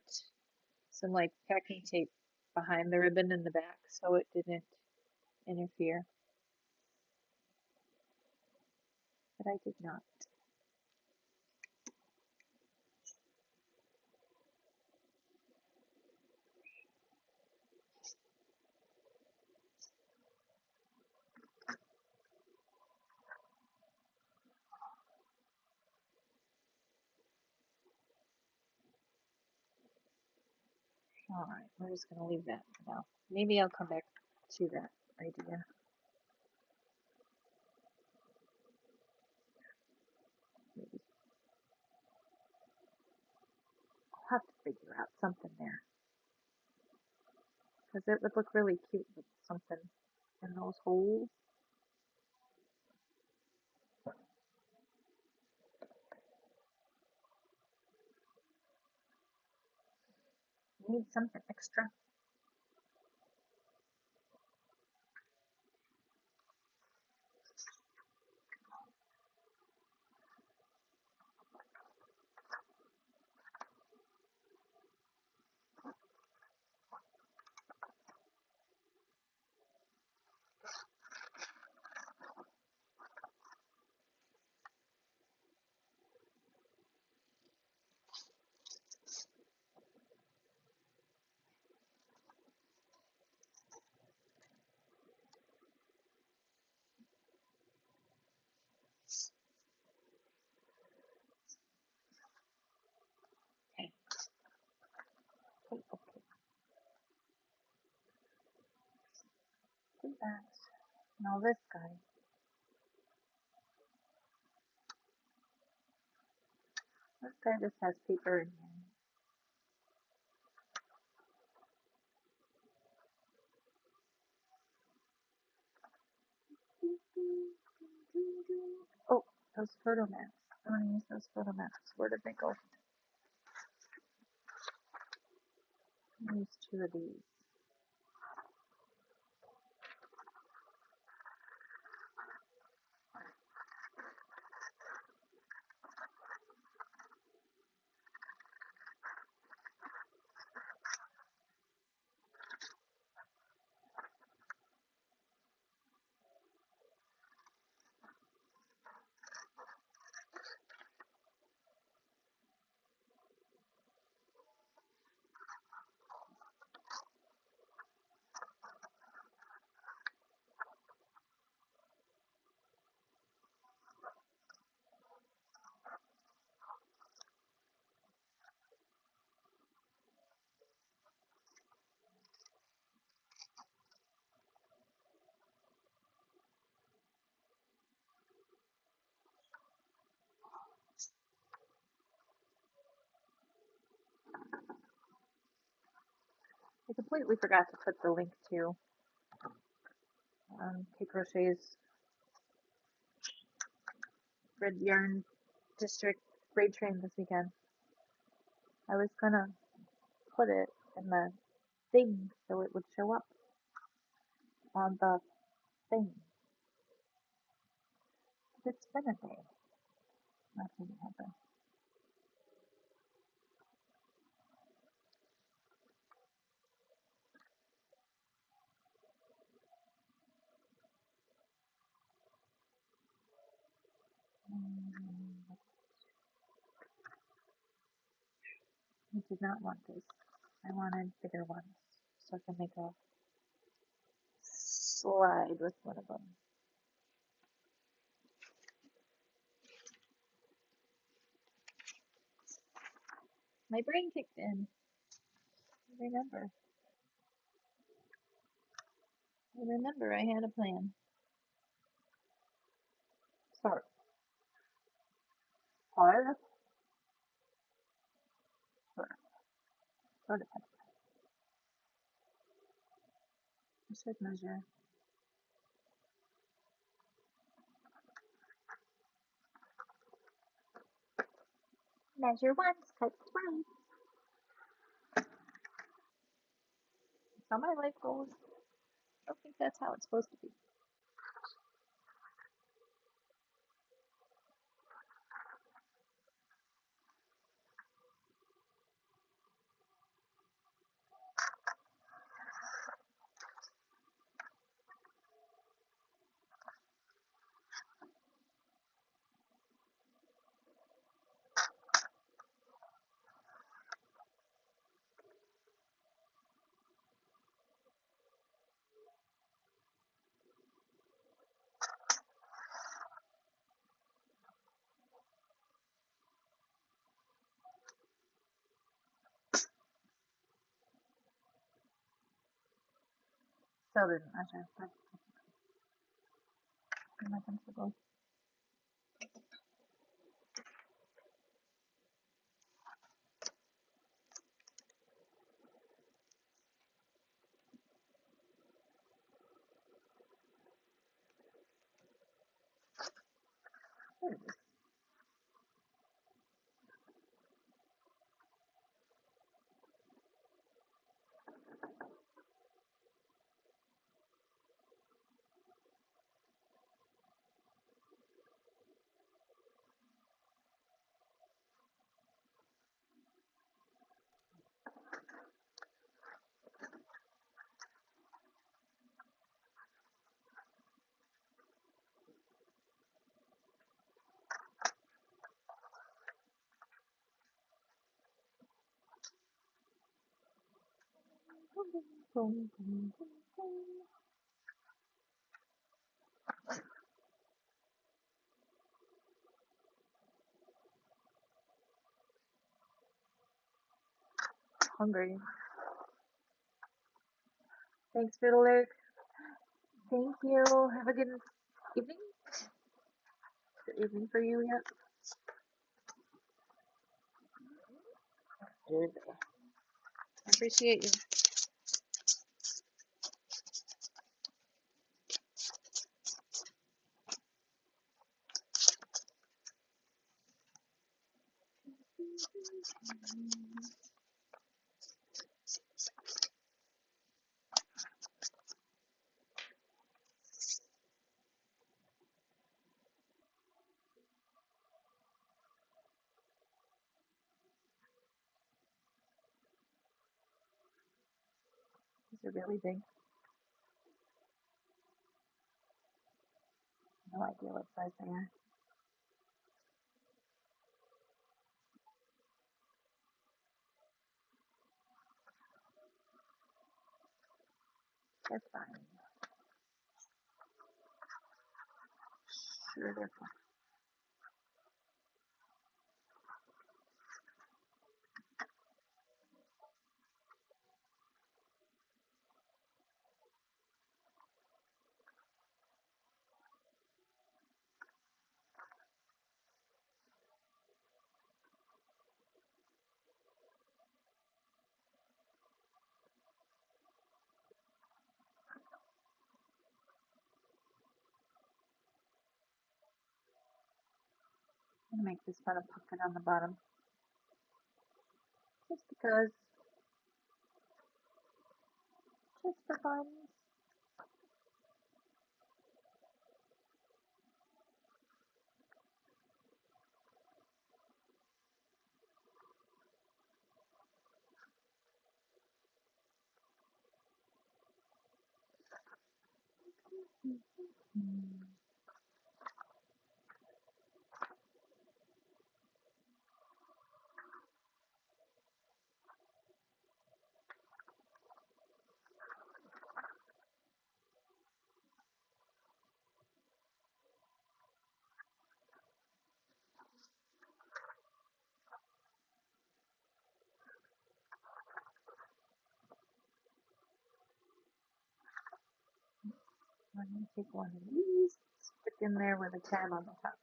some like packing tape behind the ribbon in the back so it didn't interfere. But I did not. Alright, we're just going to leave that for now. Maybe I'll come back to that idea. Maybe. I'll have to figure out something there. Because it would look really cute with something in those holes. Need something extra. Okay. Okay, okay. Do that. Now this guy. This guy just has paper in here. Those photo maps. I want to use those photo maps. Where did they go? Use two of these. I completely forgot to put the link to K Crochet's Red Yarn District Braid Train this weekend. I was gonna put it in the thing so it would show up on the thing. It's been a day. Nothing happened. I did not want this. I wanted bigger ones so I can make a slide with one of them. My brain kicked in. I remember I had a plan. Start. Hard. Sort of. I should measure. Measure once, cut twice. That's how my life goes. I don't think that's how it's supposed to be. Still didn't measure, but I'm not comfortable. There it is. Hungry. Thanks for the alert. Thank you. Have a good evening. Good evening for you yet? Good. I appreciate you. They're really big. No idea what size they are. They're fine. Sure, they're fine. I'm gonna make this part a pocket on the bottom. Just because. Just for fun. I'm gonna take one of these, stick in there with a tab on the top.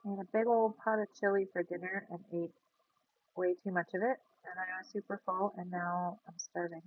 Made a big old pot of chili for dinner and ate way too much of it, and I was super full, and now I'm starving.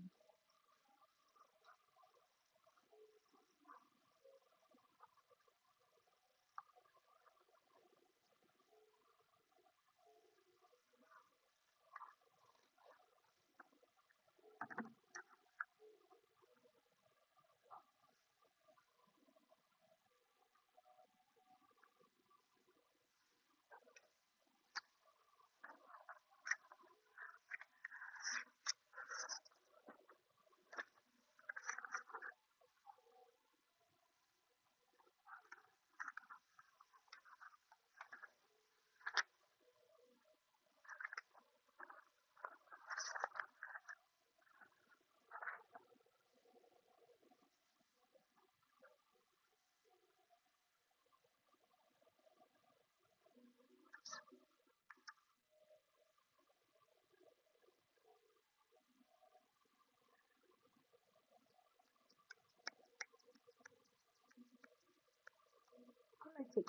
I think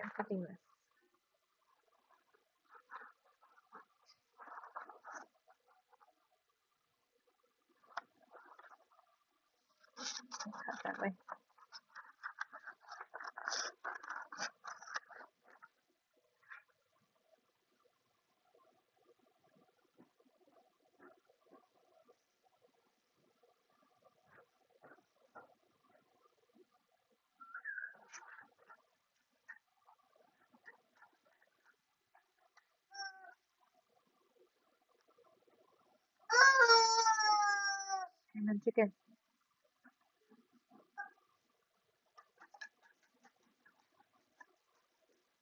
I'm cooking this. Cut that way. Screaming chicken.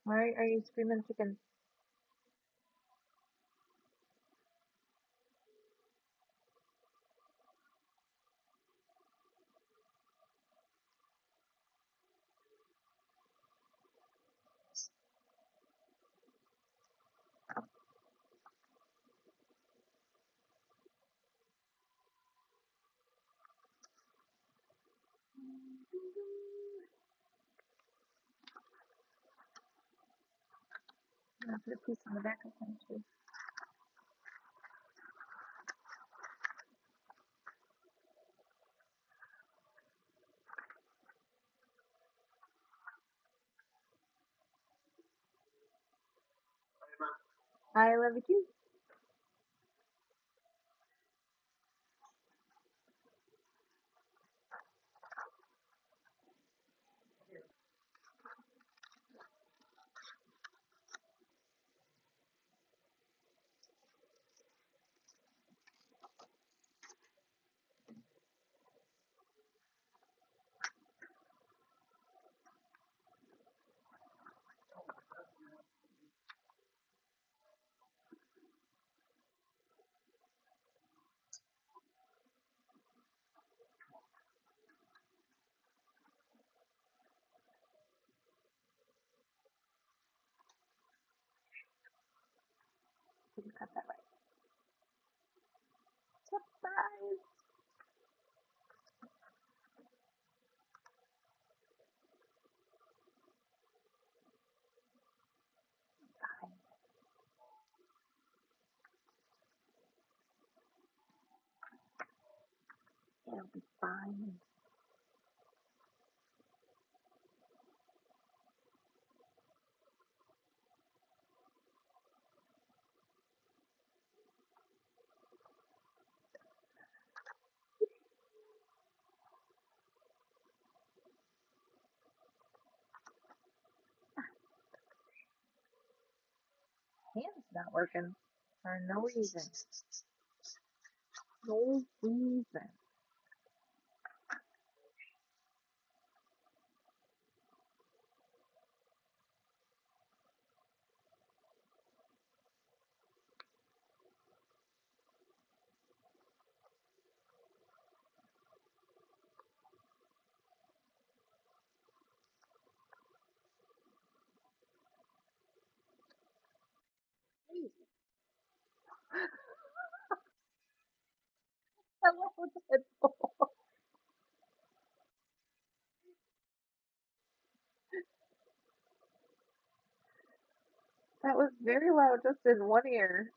Why are you screaming chicken? I'm gonna put a piece on the back of them too. I love you too. Got that right. Surprise! Fine. It'll be fine. Hand's not working for no reason. No reason. Hello, Deadpool. That was very loud just in one ear.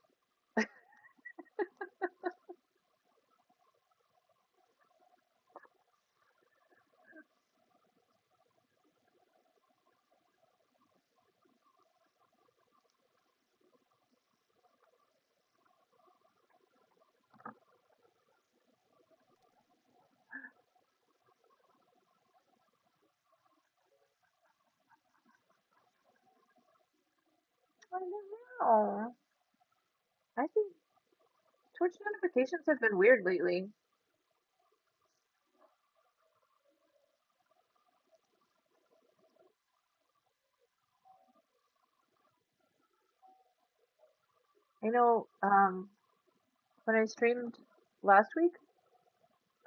I don't know. I think Twitch notifications have been weird lately. I know, when I streamed last week,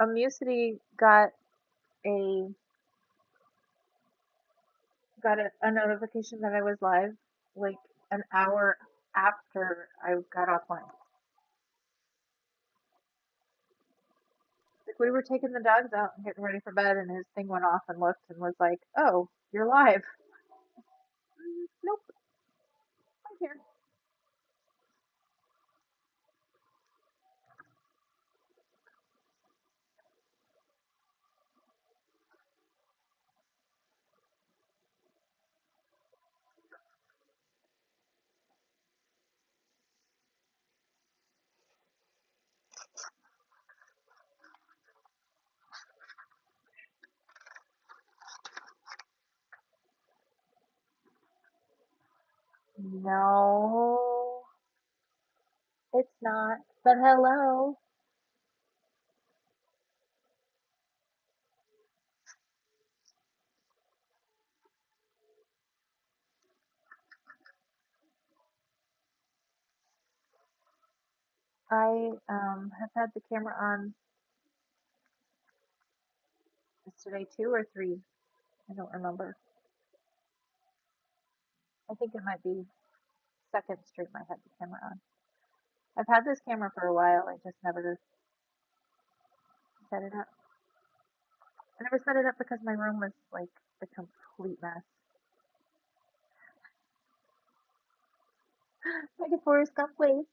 Amusity a a notification that I was live like an hour after I got offline. Like we were taking the dogs out and getting ready for bed, and his thing went off and looked and was like, "Oh, you're live." Nope, I'm here. No, it's not. But hello. I have had the camera on. Is today 2 or 3? I don't remember. I think it might be second stream I had the camera on. I've had this camera for a while. I just never set it up. I never set it up because my room was like a complete mess. Like a Forrest Gump place.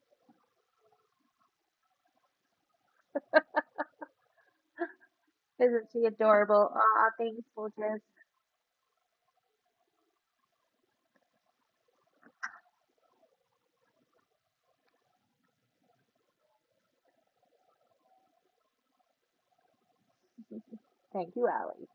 Isn't she adorable? Aw, thanks, Folges. Thank you, Allie.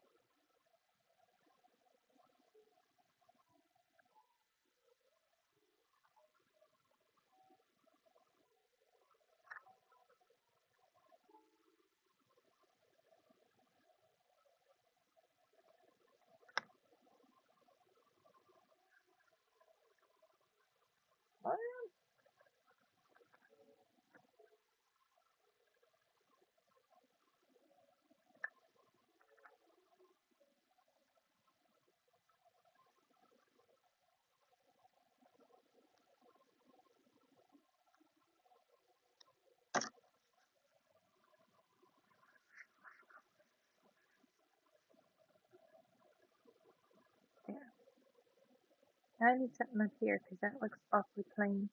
I need something up here because that looks awfully plain.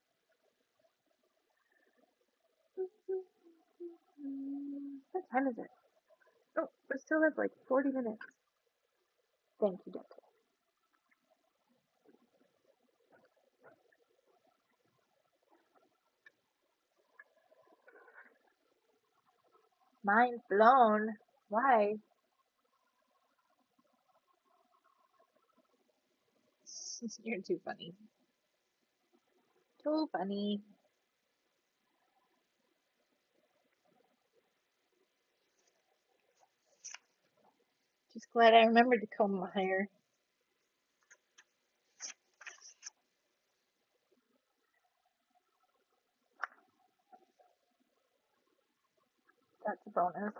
What time is it? Oh, we still have like 40 minutes. Thank you, Doctor. Mind blown. Why? You're too funny. Too funny. Just glad I remembered to comb my hair. That's a bonus.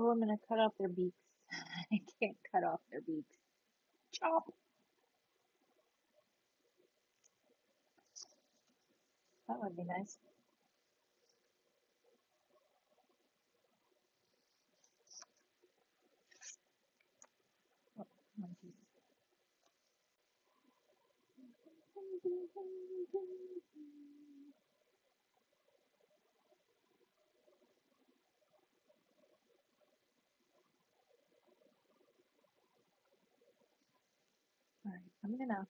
Oh, I'm gonna cut off their beaks. I can't cut off their beaks. Chop. That would be nice. Oh, monkeys. All right, I'm gonna.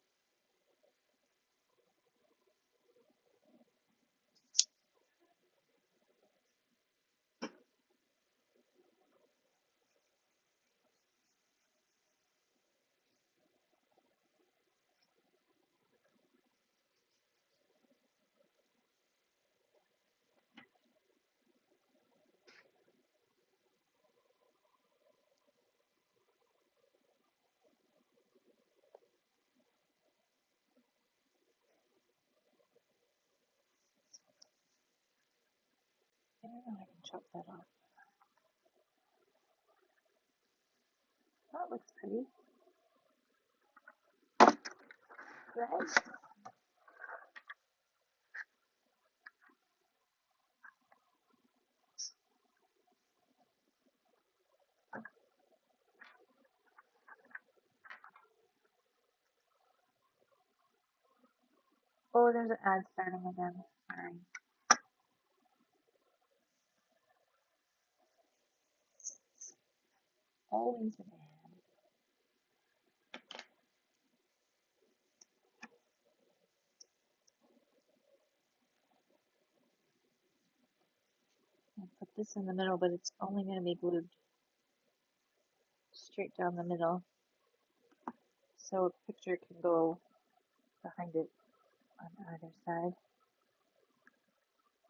I don't know. I can chop that off. That looks pretty. Right? Oh, there's an ad starting again. Sorry. Always an ad. I'll put this in the middle, but it's only going to be glued straight down the middle, so a picture can go behind it on either side.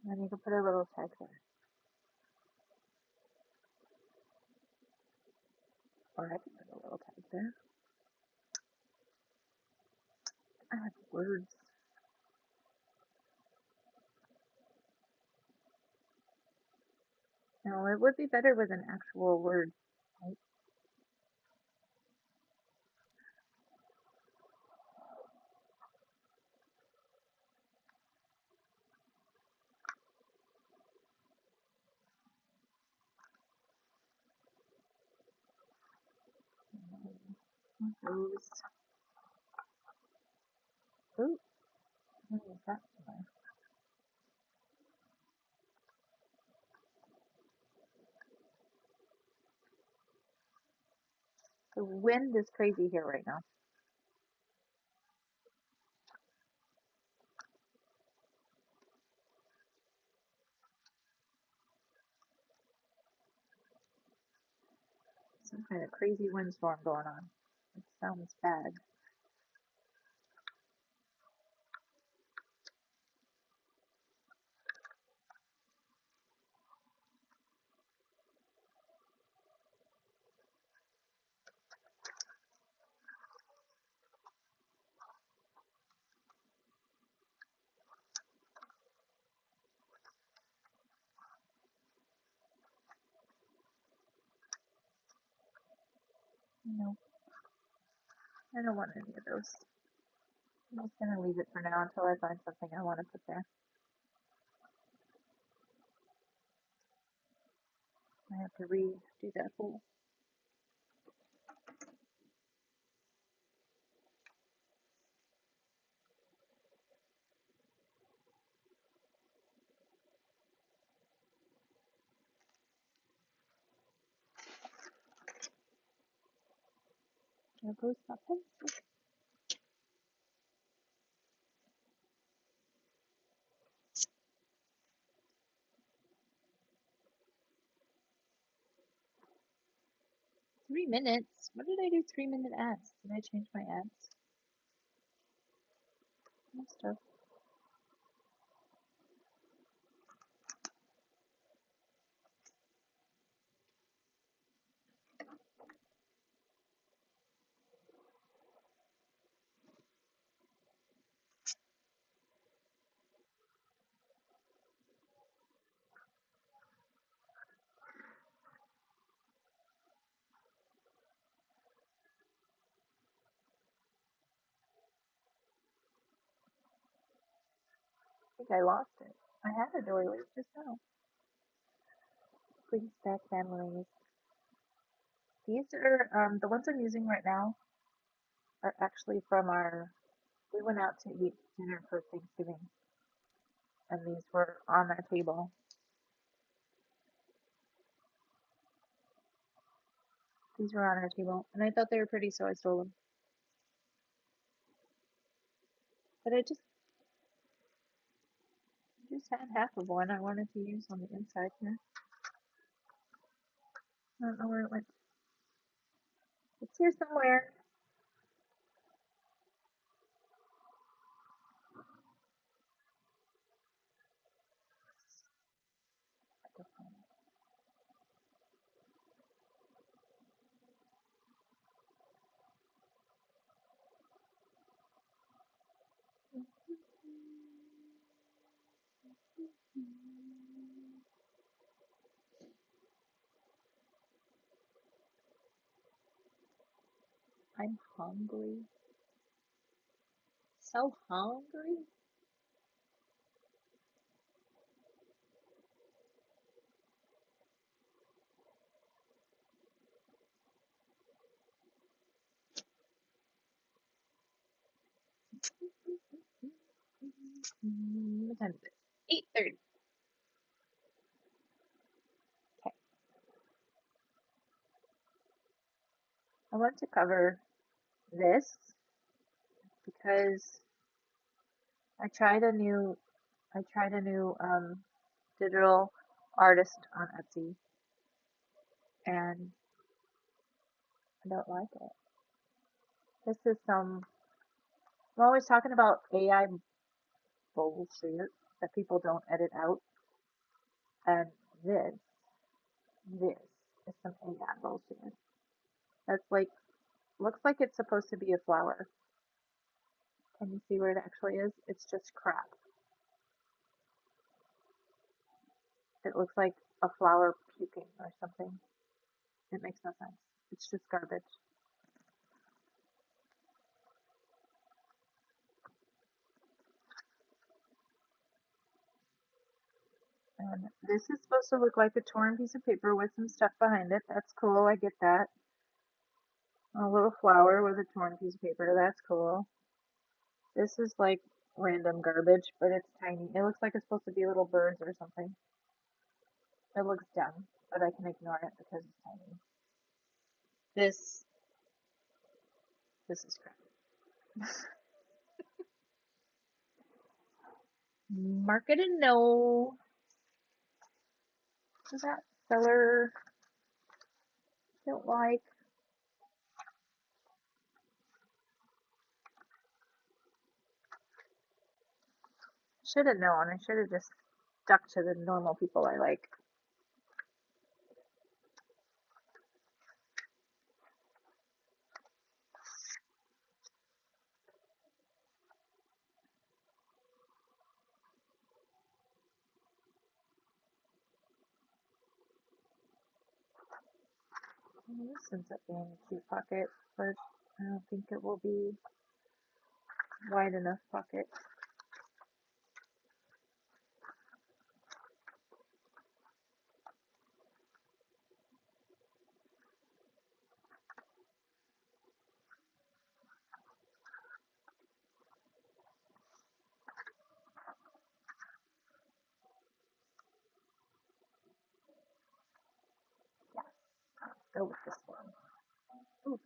And then you can put a little tag there. Or I can put a little tag there. I have words. No, it would be better with an actual word. Right? Rose. Ooh, what is that for? The wind is crazy here right now. Some kind of crazy windstorm going on. It sounds bad. No, I don't want any of those. I'm just gonna leave it for now until I find something I want to put there. I have to redo that whole. There goes my pencil. 3 minutes? What did I do 3 minute ads? Did I change my ads? Must have. I think I lost it. I had a doily just now. Please stack families. These are the ones I'm using right now are actually from our. We went out to eat dinner for Thanksgiving, and these were on our table. These were on our table, and I thought they were pretty, so I stole them. But I just had half of one I wanted to use on the inside here. I don't know where it went. It's here somewhere. I'm hungry. So hungry. What time is it? 8:30. Okay. I want to cover this because I tried a new digital artist on Etsy and I don't like it. This is I'm always talking about AI bullshit that people don't edit out and this this is some AI bullshit. That's like looks like it's supposed to be a flower. Can you see where it actually is? It's just crap. It looks like a flower puking or something. It makes no sense. It's just garbage. And this is supposed to look like a torn piece of paper with some stuff behind it. That's cool. I get that. A little flower with a torn piece of paper. That's cool. This is like random garbage, but it's tiny. It looks like it's supposed to be little birds or something. It looks dumb, but I can ignore it because it's tiny. This this is crap. Market and no. Is that seller? don't like. Should have known. I should have just stuck to the normal people I like. This ends up being a cute pocket, but I don't think it will be wide enough pocket. Yeah, go with this one. Ooh,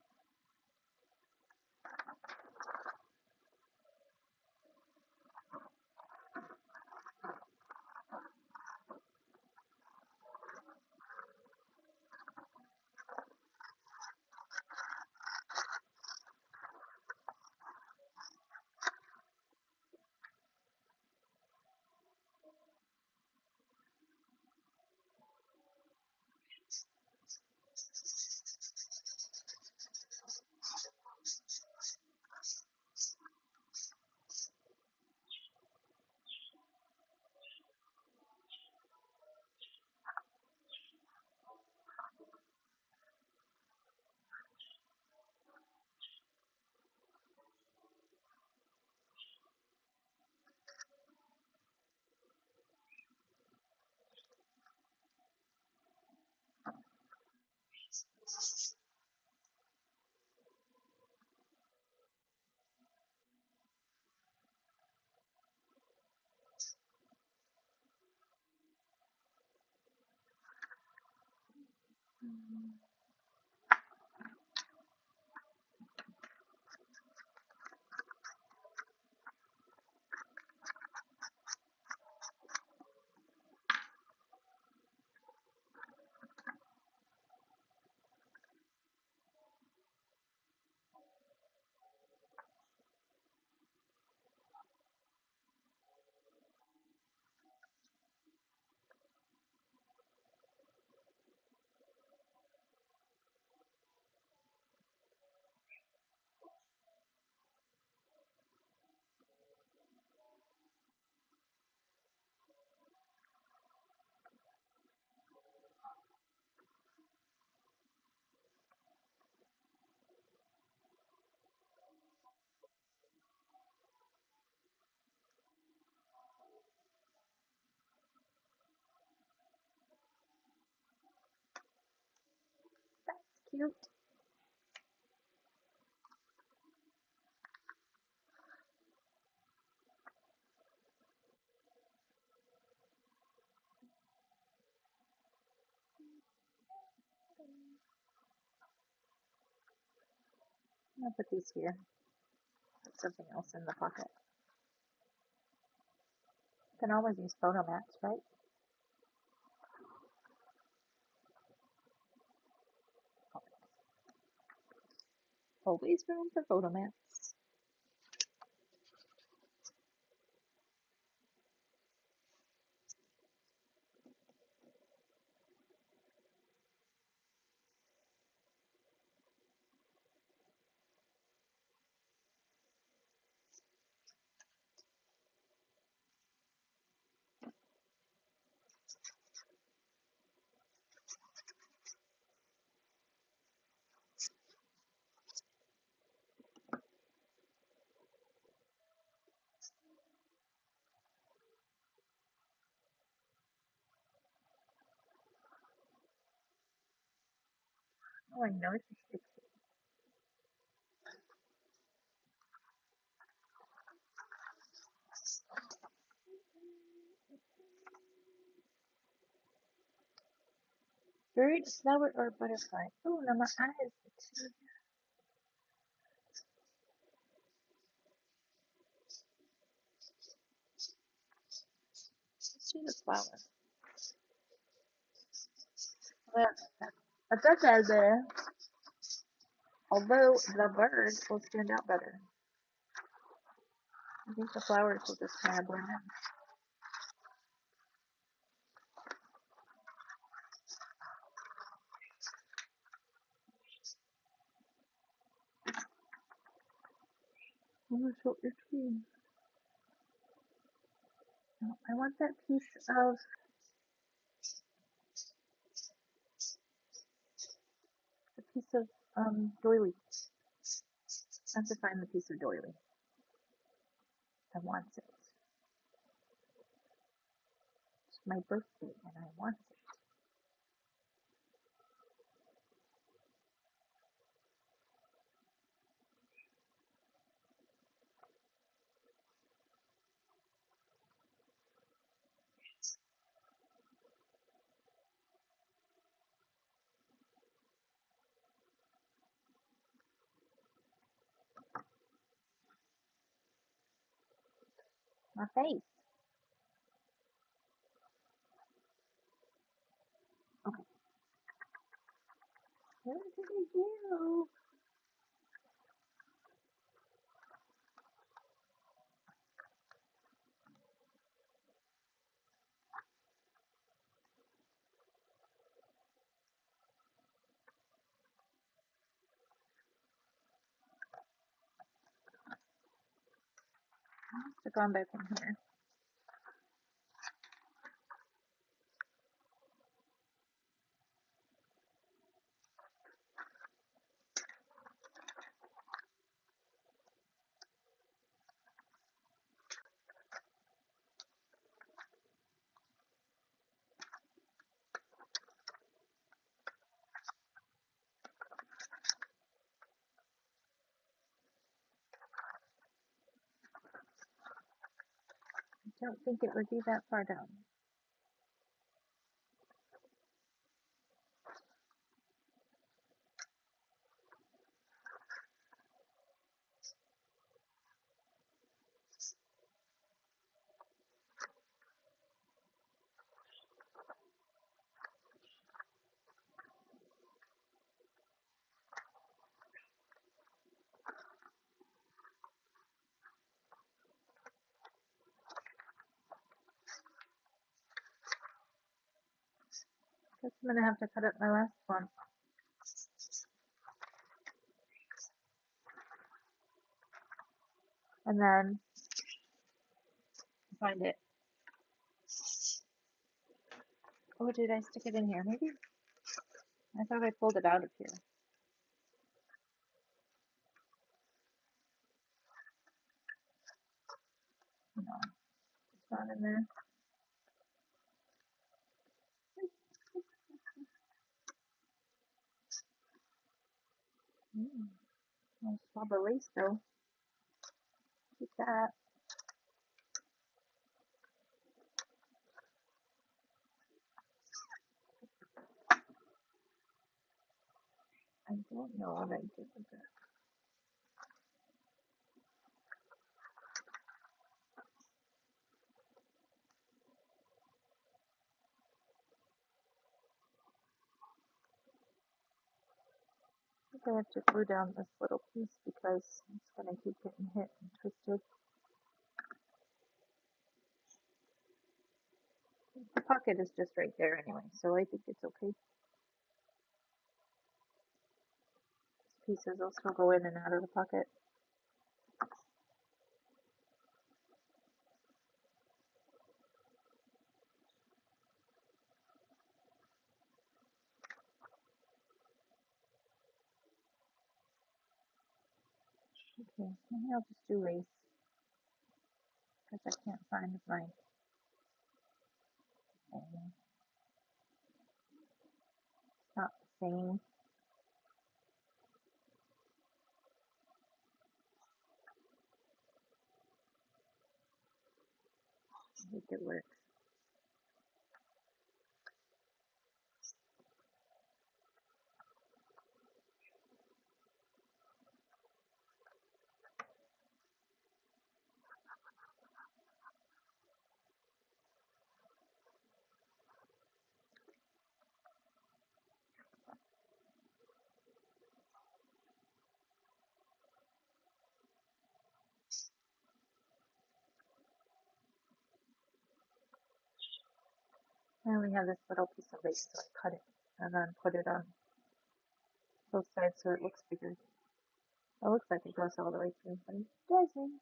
that's cute. I'll put these here. Put something else in the pocket. You can always use photo mats, right? Always room for photo mats. Oh, I know it's a bird, flower, or butterfly. Oh, now my eyes. Let's do the flower. Well, there. Although the bird will stand out better. I think the flowers will just kind of blend in. I'm gonna show your tree. I want that piece of doily. I have to find the piece of doily. I want it. It's my birthday and I want it. My face. Okay. What did I do? I must have gone back in here. I don't think it would be that far down. Guess I'm gonna have to cut up my last one. And then find it. Oh, did I stick it in here? Maybe? I thought I pulled it out of here. No, it's not in there. Nice swab of lace though. Keep that. I don't know what I did with it. I think I have to glue down this little piece because it's gonna keep getting hit and twisted. The pocket is just right there anyway, so I think it's okay. These pieces will still go in and out of the pocket. Okay, maybe I'll just do lace because I can't find my thing. It's not the same. I think it works. I only have this little piece of lace, so I cut it and then put it on both sides so it looks bigger. It looks like it goes all the way through, but it doesn't.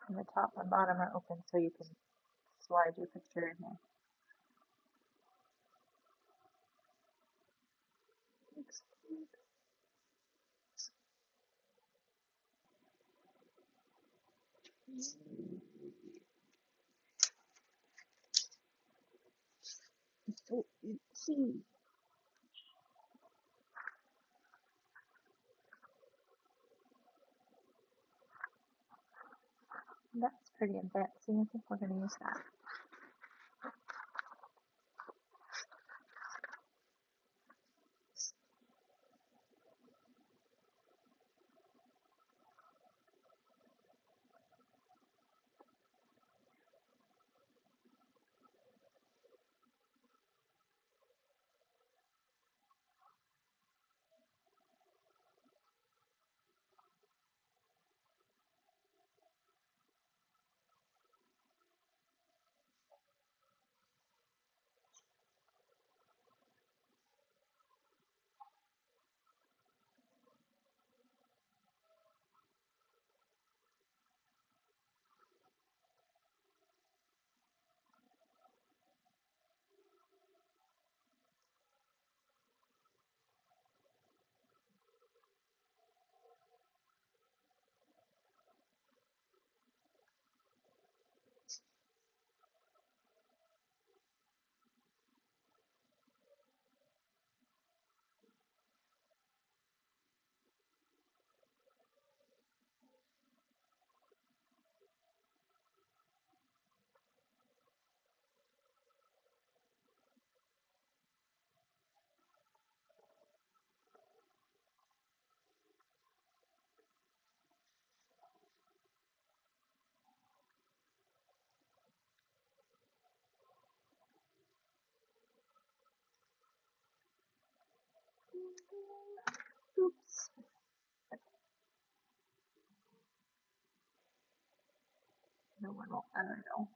And the top and bottom are open so you can slide your picture in there. Looks cute. So itchy. That's pretty advancing. I think we're going to use that. Oops. No one will ever know.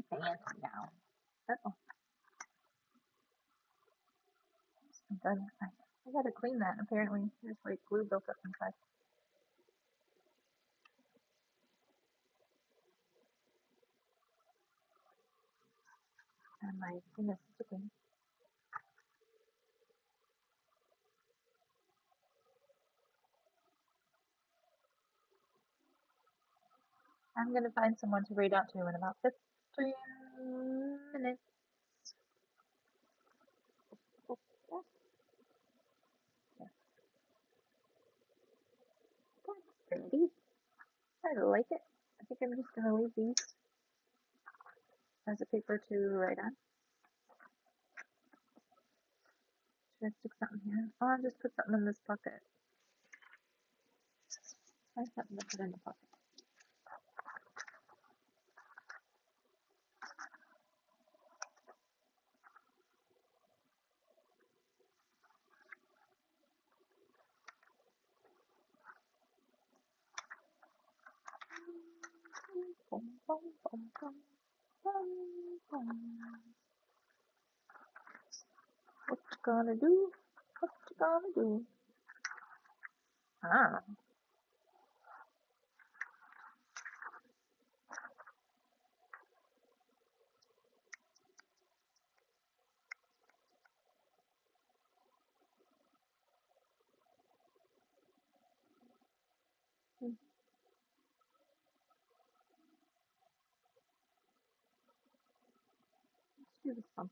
Fancy now. Uh-oh. I'm done. I gotta clean that. Apparently, there's like glue built up inside. And my thing is sticking. I'm gonna find someone to read out to in about 15 minutes. Oh, yeah, that's pretty. I like it. I think I'm just gonna leave these as a paper to write on. Should I stick something here? Oh, I'll just put something in this pocket. Find something to put in the pocket. Boom, boom, boom, boom, boom, boom. What you gonna do? What you gonna do? Ah, Beautiful.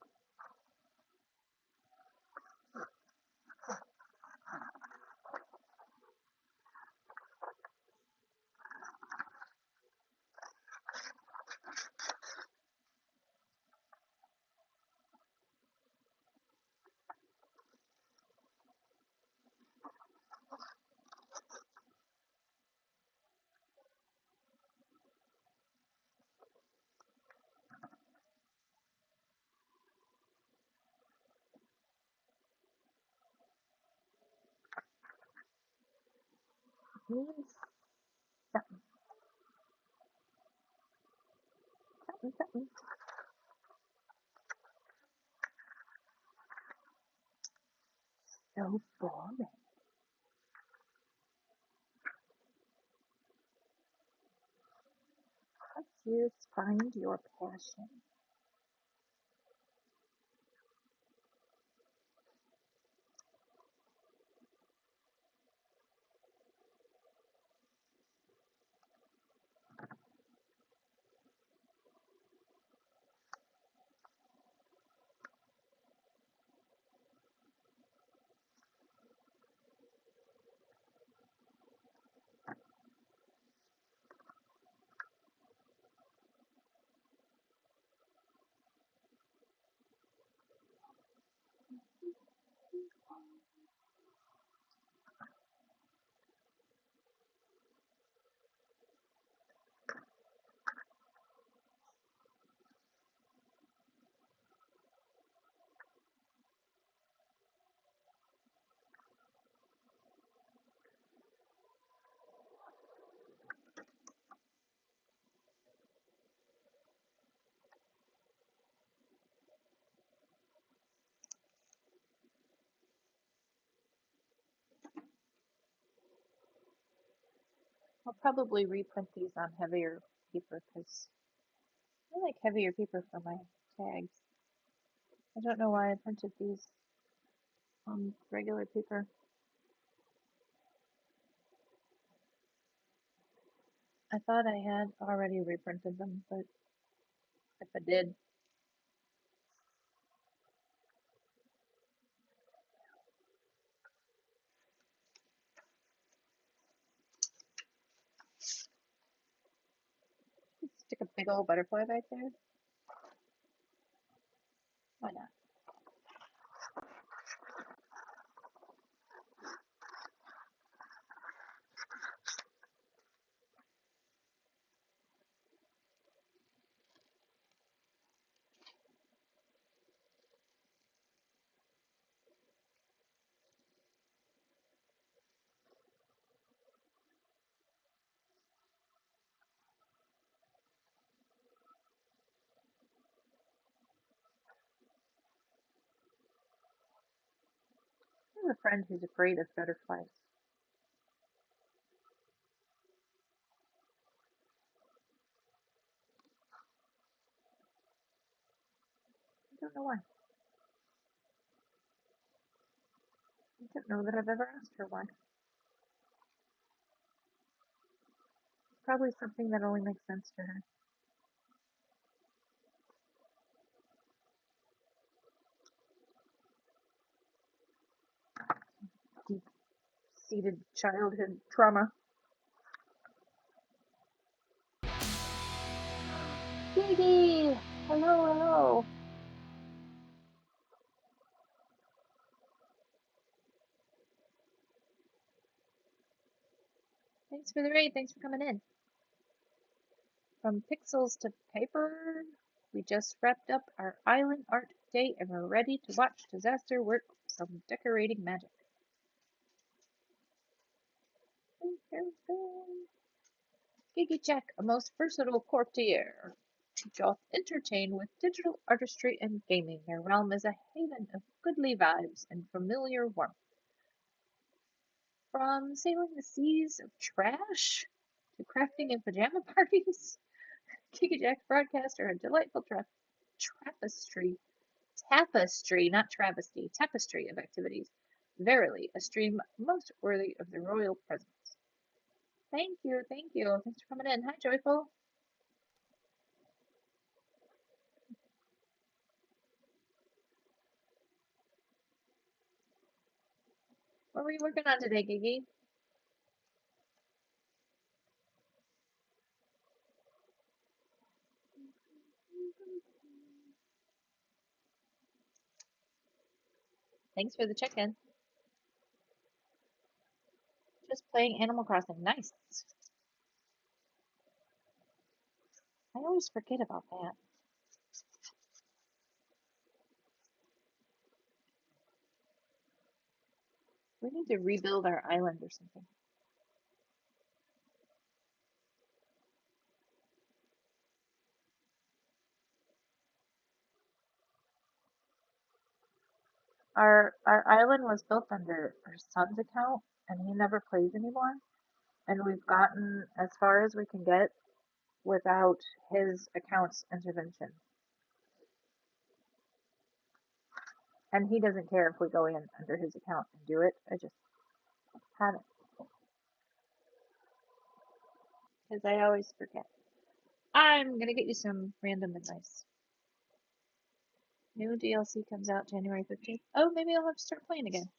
Means something, something, something. So boring. Let's you find your passion. I'll probably reprint these on heavier paper because I like heavier paper for my tags. I don't know why I printed these on regular paper. I thought I had already reprinted them, but if I did, stick a big old butterfly back there. Why not? I have a friend who's afraid of butterflies. I don't know why. I don't know that I've ever asked her why. Probably something that only makes sense to her. Deep-seated childhood trauma. Gigi! Hello, hello. Thanks for the raid. Thanks for coming in. From pixels to paper, we just wrapped up our island art day and we're ready to watch Disaster work some decorating magic. Gigi Jack, a most versatile courtier, doth entertain with digital artistry and gaming. Their realm is a haven of goodly vibes and familiar warmth. From sailing the seas of trash to crafting in pajama parties, Gigi Jack's broadcasts are a delightful tapestry, not travesty, tapestry of activities. Verily, a stream most worthy of the royal presence. Thank you, thank you. Thanks for coming in. Hi, Joyful. What were you working on today, Gigi? Thanks for the check-in. Just playing Animal Crossing. Nice. I always forget about that. We need to rebuild our island or something. Our island was built under our son's account, and he never plays anymore. And we've gotten as far as we can get without his account's intervention. And he doesn't care if we go in under his account and do it. I just haven't, because I always forget. I'm gonna get you some random advice. New DLC comes out January 15th. Oh, maybe I'll have to start playing again.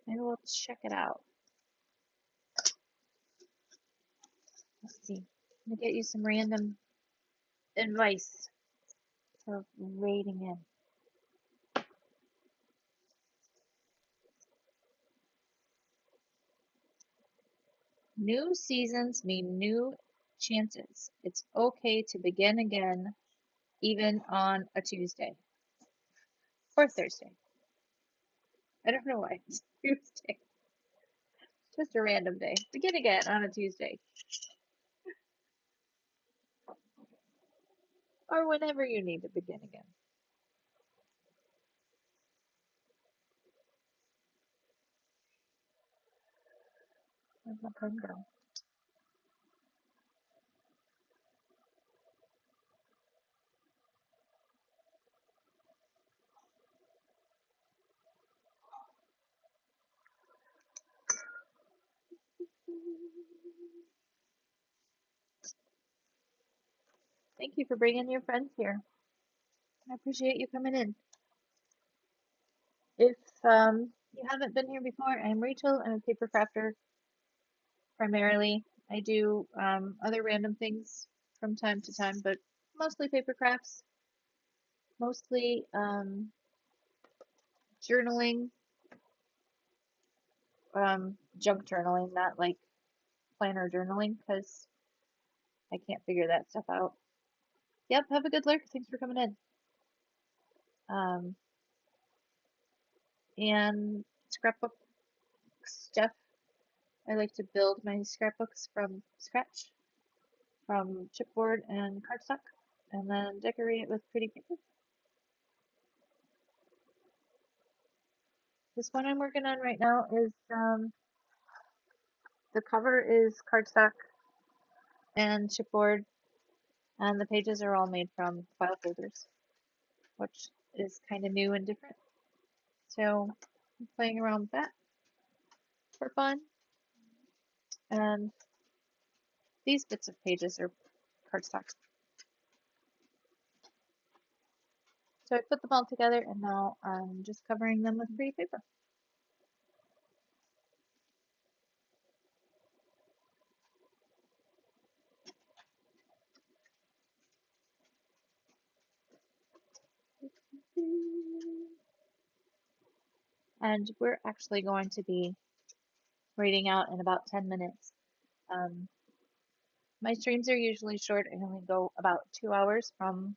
Maybe we'll check it out. Let's see. I'm gonna get you some random advice for raiding in. New seasons mean new chances. It's okay to begin again, even on a Tuesday or Thursday. I don't know why it's Tuesday. Just a random day. Begin again on a Tuesday. Or whenever you need to begin again. Where's my pen go? Thank you for bringing your friends here. I appreciate you coming in. If you haven't been here before, I'm Rachel. I'm a paper crafter primarily. I do other random things from time to time, but mostly paper crafts, mostly journaling, junk journaling, not like planner journaling, because I can't figure that stuff out. Yep, have a good lurk. Thanks for coming in. And scrapbook stuff. I like to build my scrapbooks from scratch, from chipboard and cardstock, and then decorate it with pretty paper. This one I'm working on right now is the cover is cardstock and chipboard, and the pages are all made from file folders, which is kind of new and different. So I'm playing around with that for fun. And these bits of pages are cardstock. So I put them all together, and now I'm just covering them with pretty paper. And we're actually going to be reading out in about 10 minutes. My streams are usually short. I only go about 2 hours from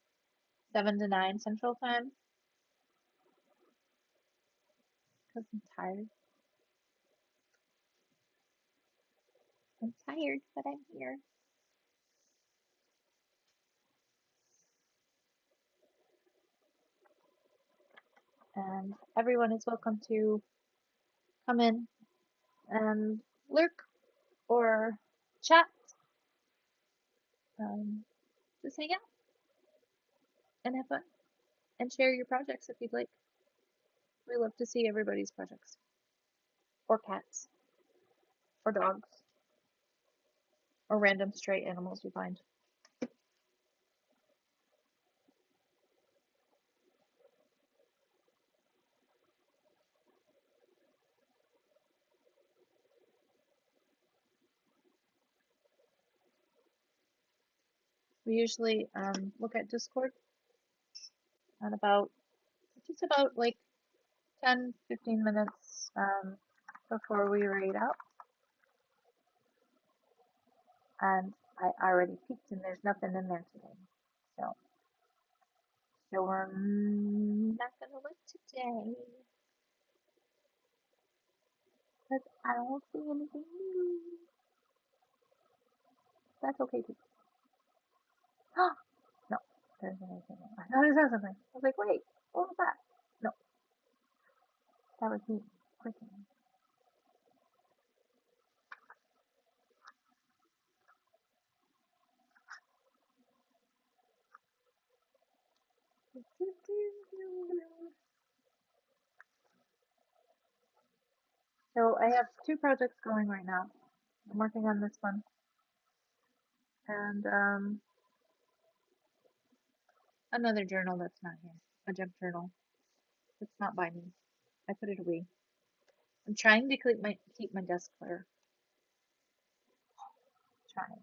7 to 9 Central Time because I'm tired. I'm tired, but I'm here. And everyone is welcome to come in and lurk or chat, just hang out and have fun and share your projects if you'd like. We love to see everybody's projects, or cats, or dogs, or random stray animals you find. We usually look at Discord at about just about like 10-15 minutes before we raid out. And I already peeked and there's nothing in there today. So we're not gonna look today. Because I don't see anything new. That's okay too. No, there isn't anything new. I thought I saw something. I was like, wait, what was that? No, that was me clicking. So I have two projects going right now. I'm working on this one and another journal that's not here, a junk journal. It's not by me. I put it away. I'm trying to keep my desk clear. Trying.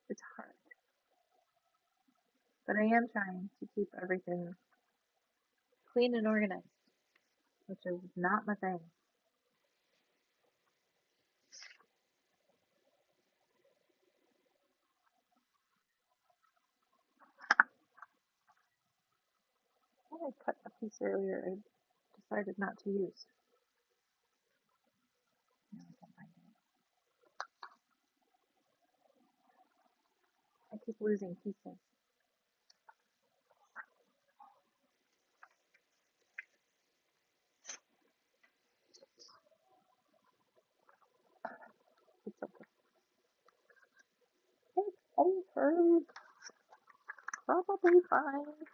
It's hard, but I am trying to keep everything clean and organized, which is not my thing. I thought I cut a piece earlier. I decided not to use. No, I can't find it. I keep losing pieces. It's okay. It's over. Probably fine.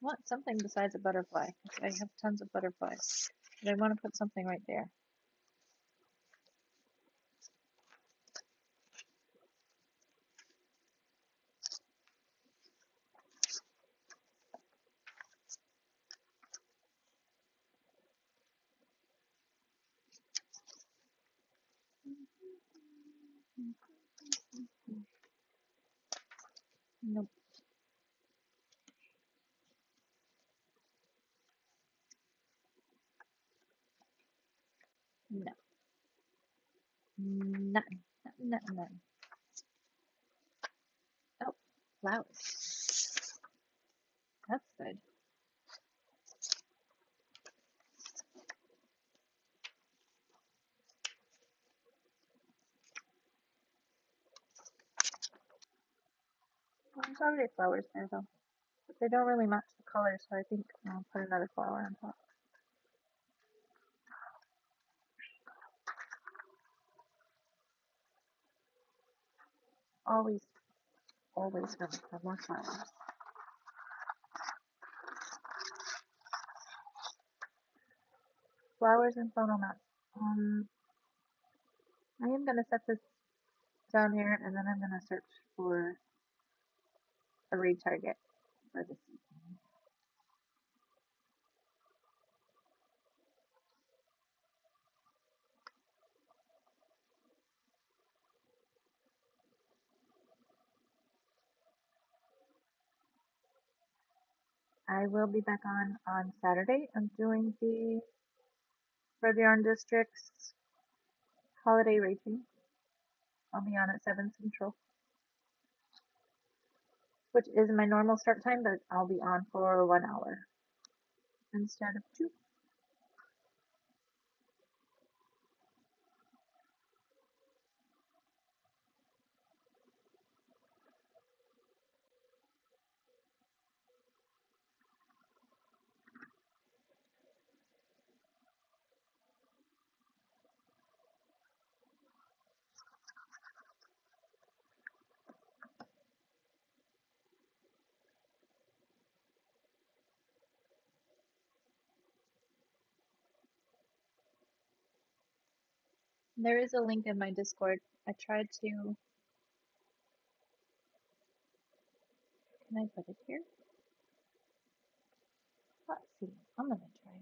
I want something besides a butterfly. I have tons of butterflies, but I want to put something right there. Nope. No. Nothing. Nothing. Oh, flowers. That's good. Well, there's already flowers there though. But they don't really match the color, so I think I'll put another flower on top. Always, always gonna have more flowers. Flowers and photo mats. I am gonna set this down here and then I'm gonna search for a raid target for this evening. I will be back on Saturday. I'm doing for the Yarn District's holiday rating. I'll be on at 7 Central, which is my normal start time, but I'll be on for 1 hour instead of 2. There is a link in my Discord. I tried to Can I put it here? Let's see. I'm gonna try.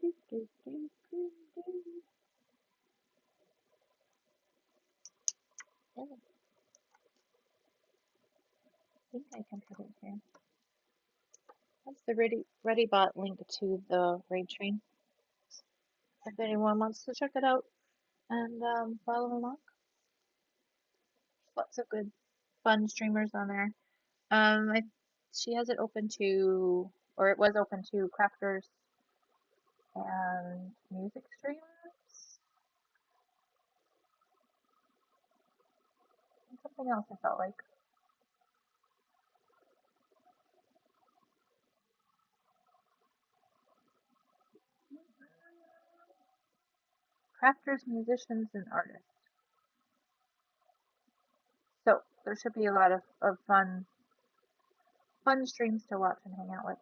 Do, do, do, do, do. Yeah, I think I can put it here. That's the Ready Bot link to the raid train. If anyone wants to check it out and follow along, lots of good, fun streamers on there. She has it open to, or it was open to crafters and music streamers. And something else I felt like. Crafters, musicians, and artists. So there should be a lot of fun streams to watch and hang out with.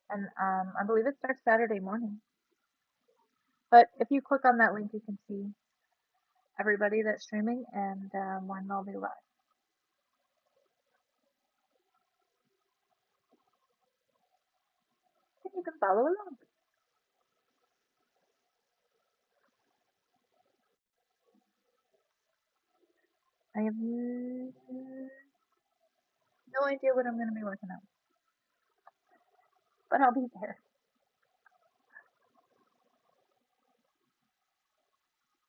And I believe it starts Saturday morning. But if you click on that link, you can see everybody that's streaming and when they'll be live. And you can follow along. I have no idea what I'm going to be working on, but I'll be there.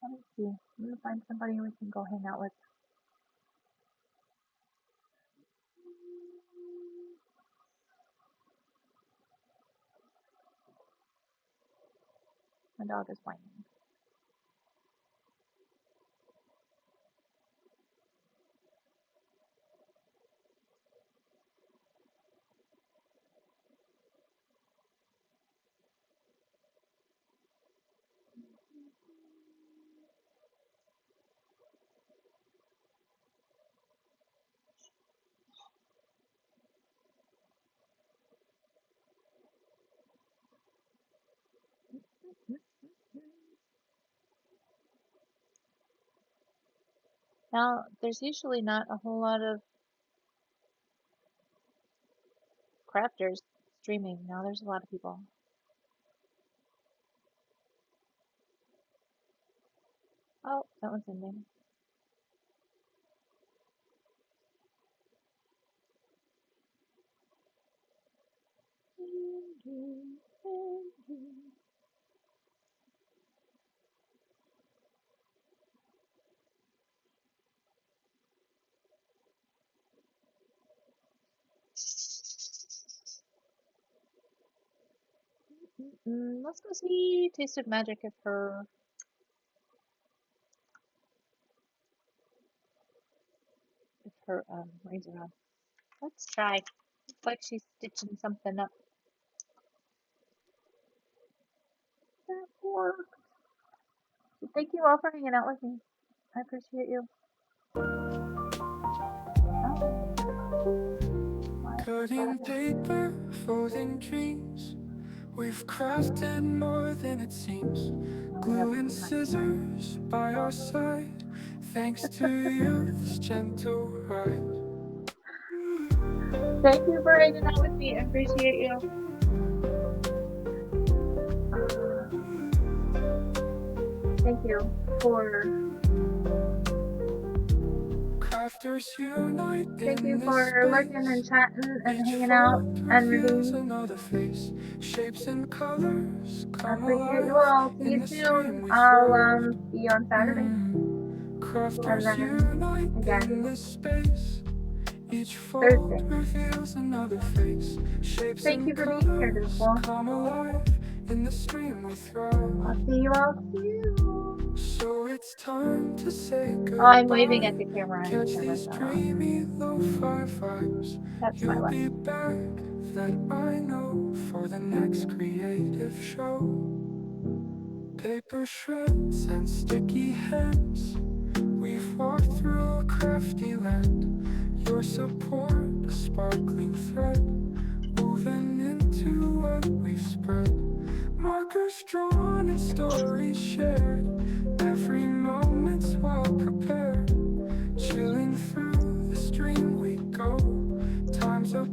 Let me see. I'm going to find somebody we can go hang out with. My dog is whining. Now, there's usually not a whole lot of crafters streaming. Now there's a lot of people. Oh, that one's ending. Let's go see Taste of Magic if her rings are on. Let's try. Looks like she's stitching something up. That worked. So thank you all for hanging out with me. I appreciate you. Cutting paper, folding dreams. We've crafted more than it seems. Glue and scissors by our side, thanks to youth's gentle ride. Thank you for hanging out with me. I appreciate you. Thank you for Crafters unite. Thank you for lurking and chatting and hanging out and reading. Another face, shapes and colors. I appreciate you all. See you soon. I'll see you on Saturday. Crafters And then again space. Each Thursday. Reveals another face. Shapes Thank you for being here, Dismal. Come alive in the stream we thrive. I'll see you all soon. So it's time to say goodbye. Oh, I'm waving at the camera. Catch these dreamy lo-fi vibes. That's my You'll life. be back, that I know, for the next creative show. Paper shreds and sticky hands. We've walked through a crafty land. Your support, a sparkling thread, woven into what we've spread. Markers drawn and stories shared. Every moment's well prepared. Chilling through stream we go. Time's up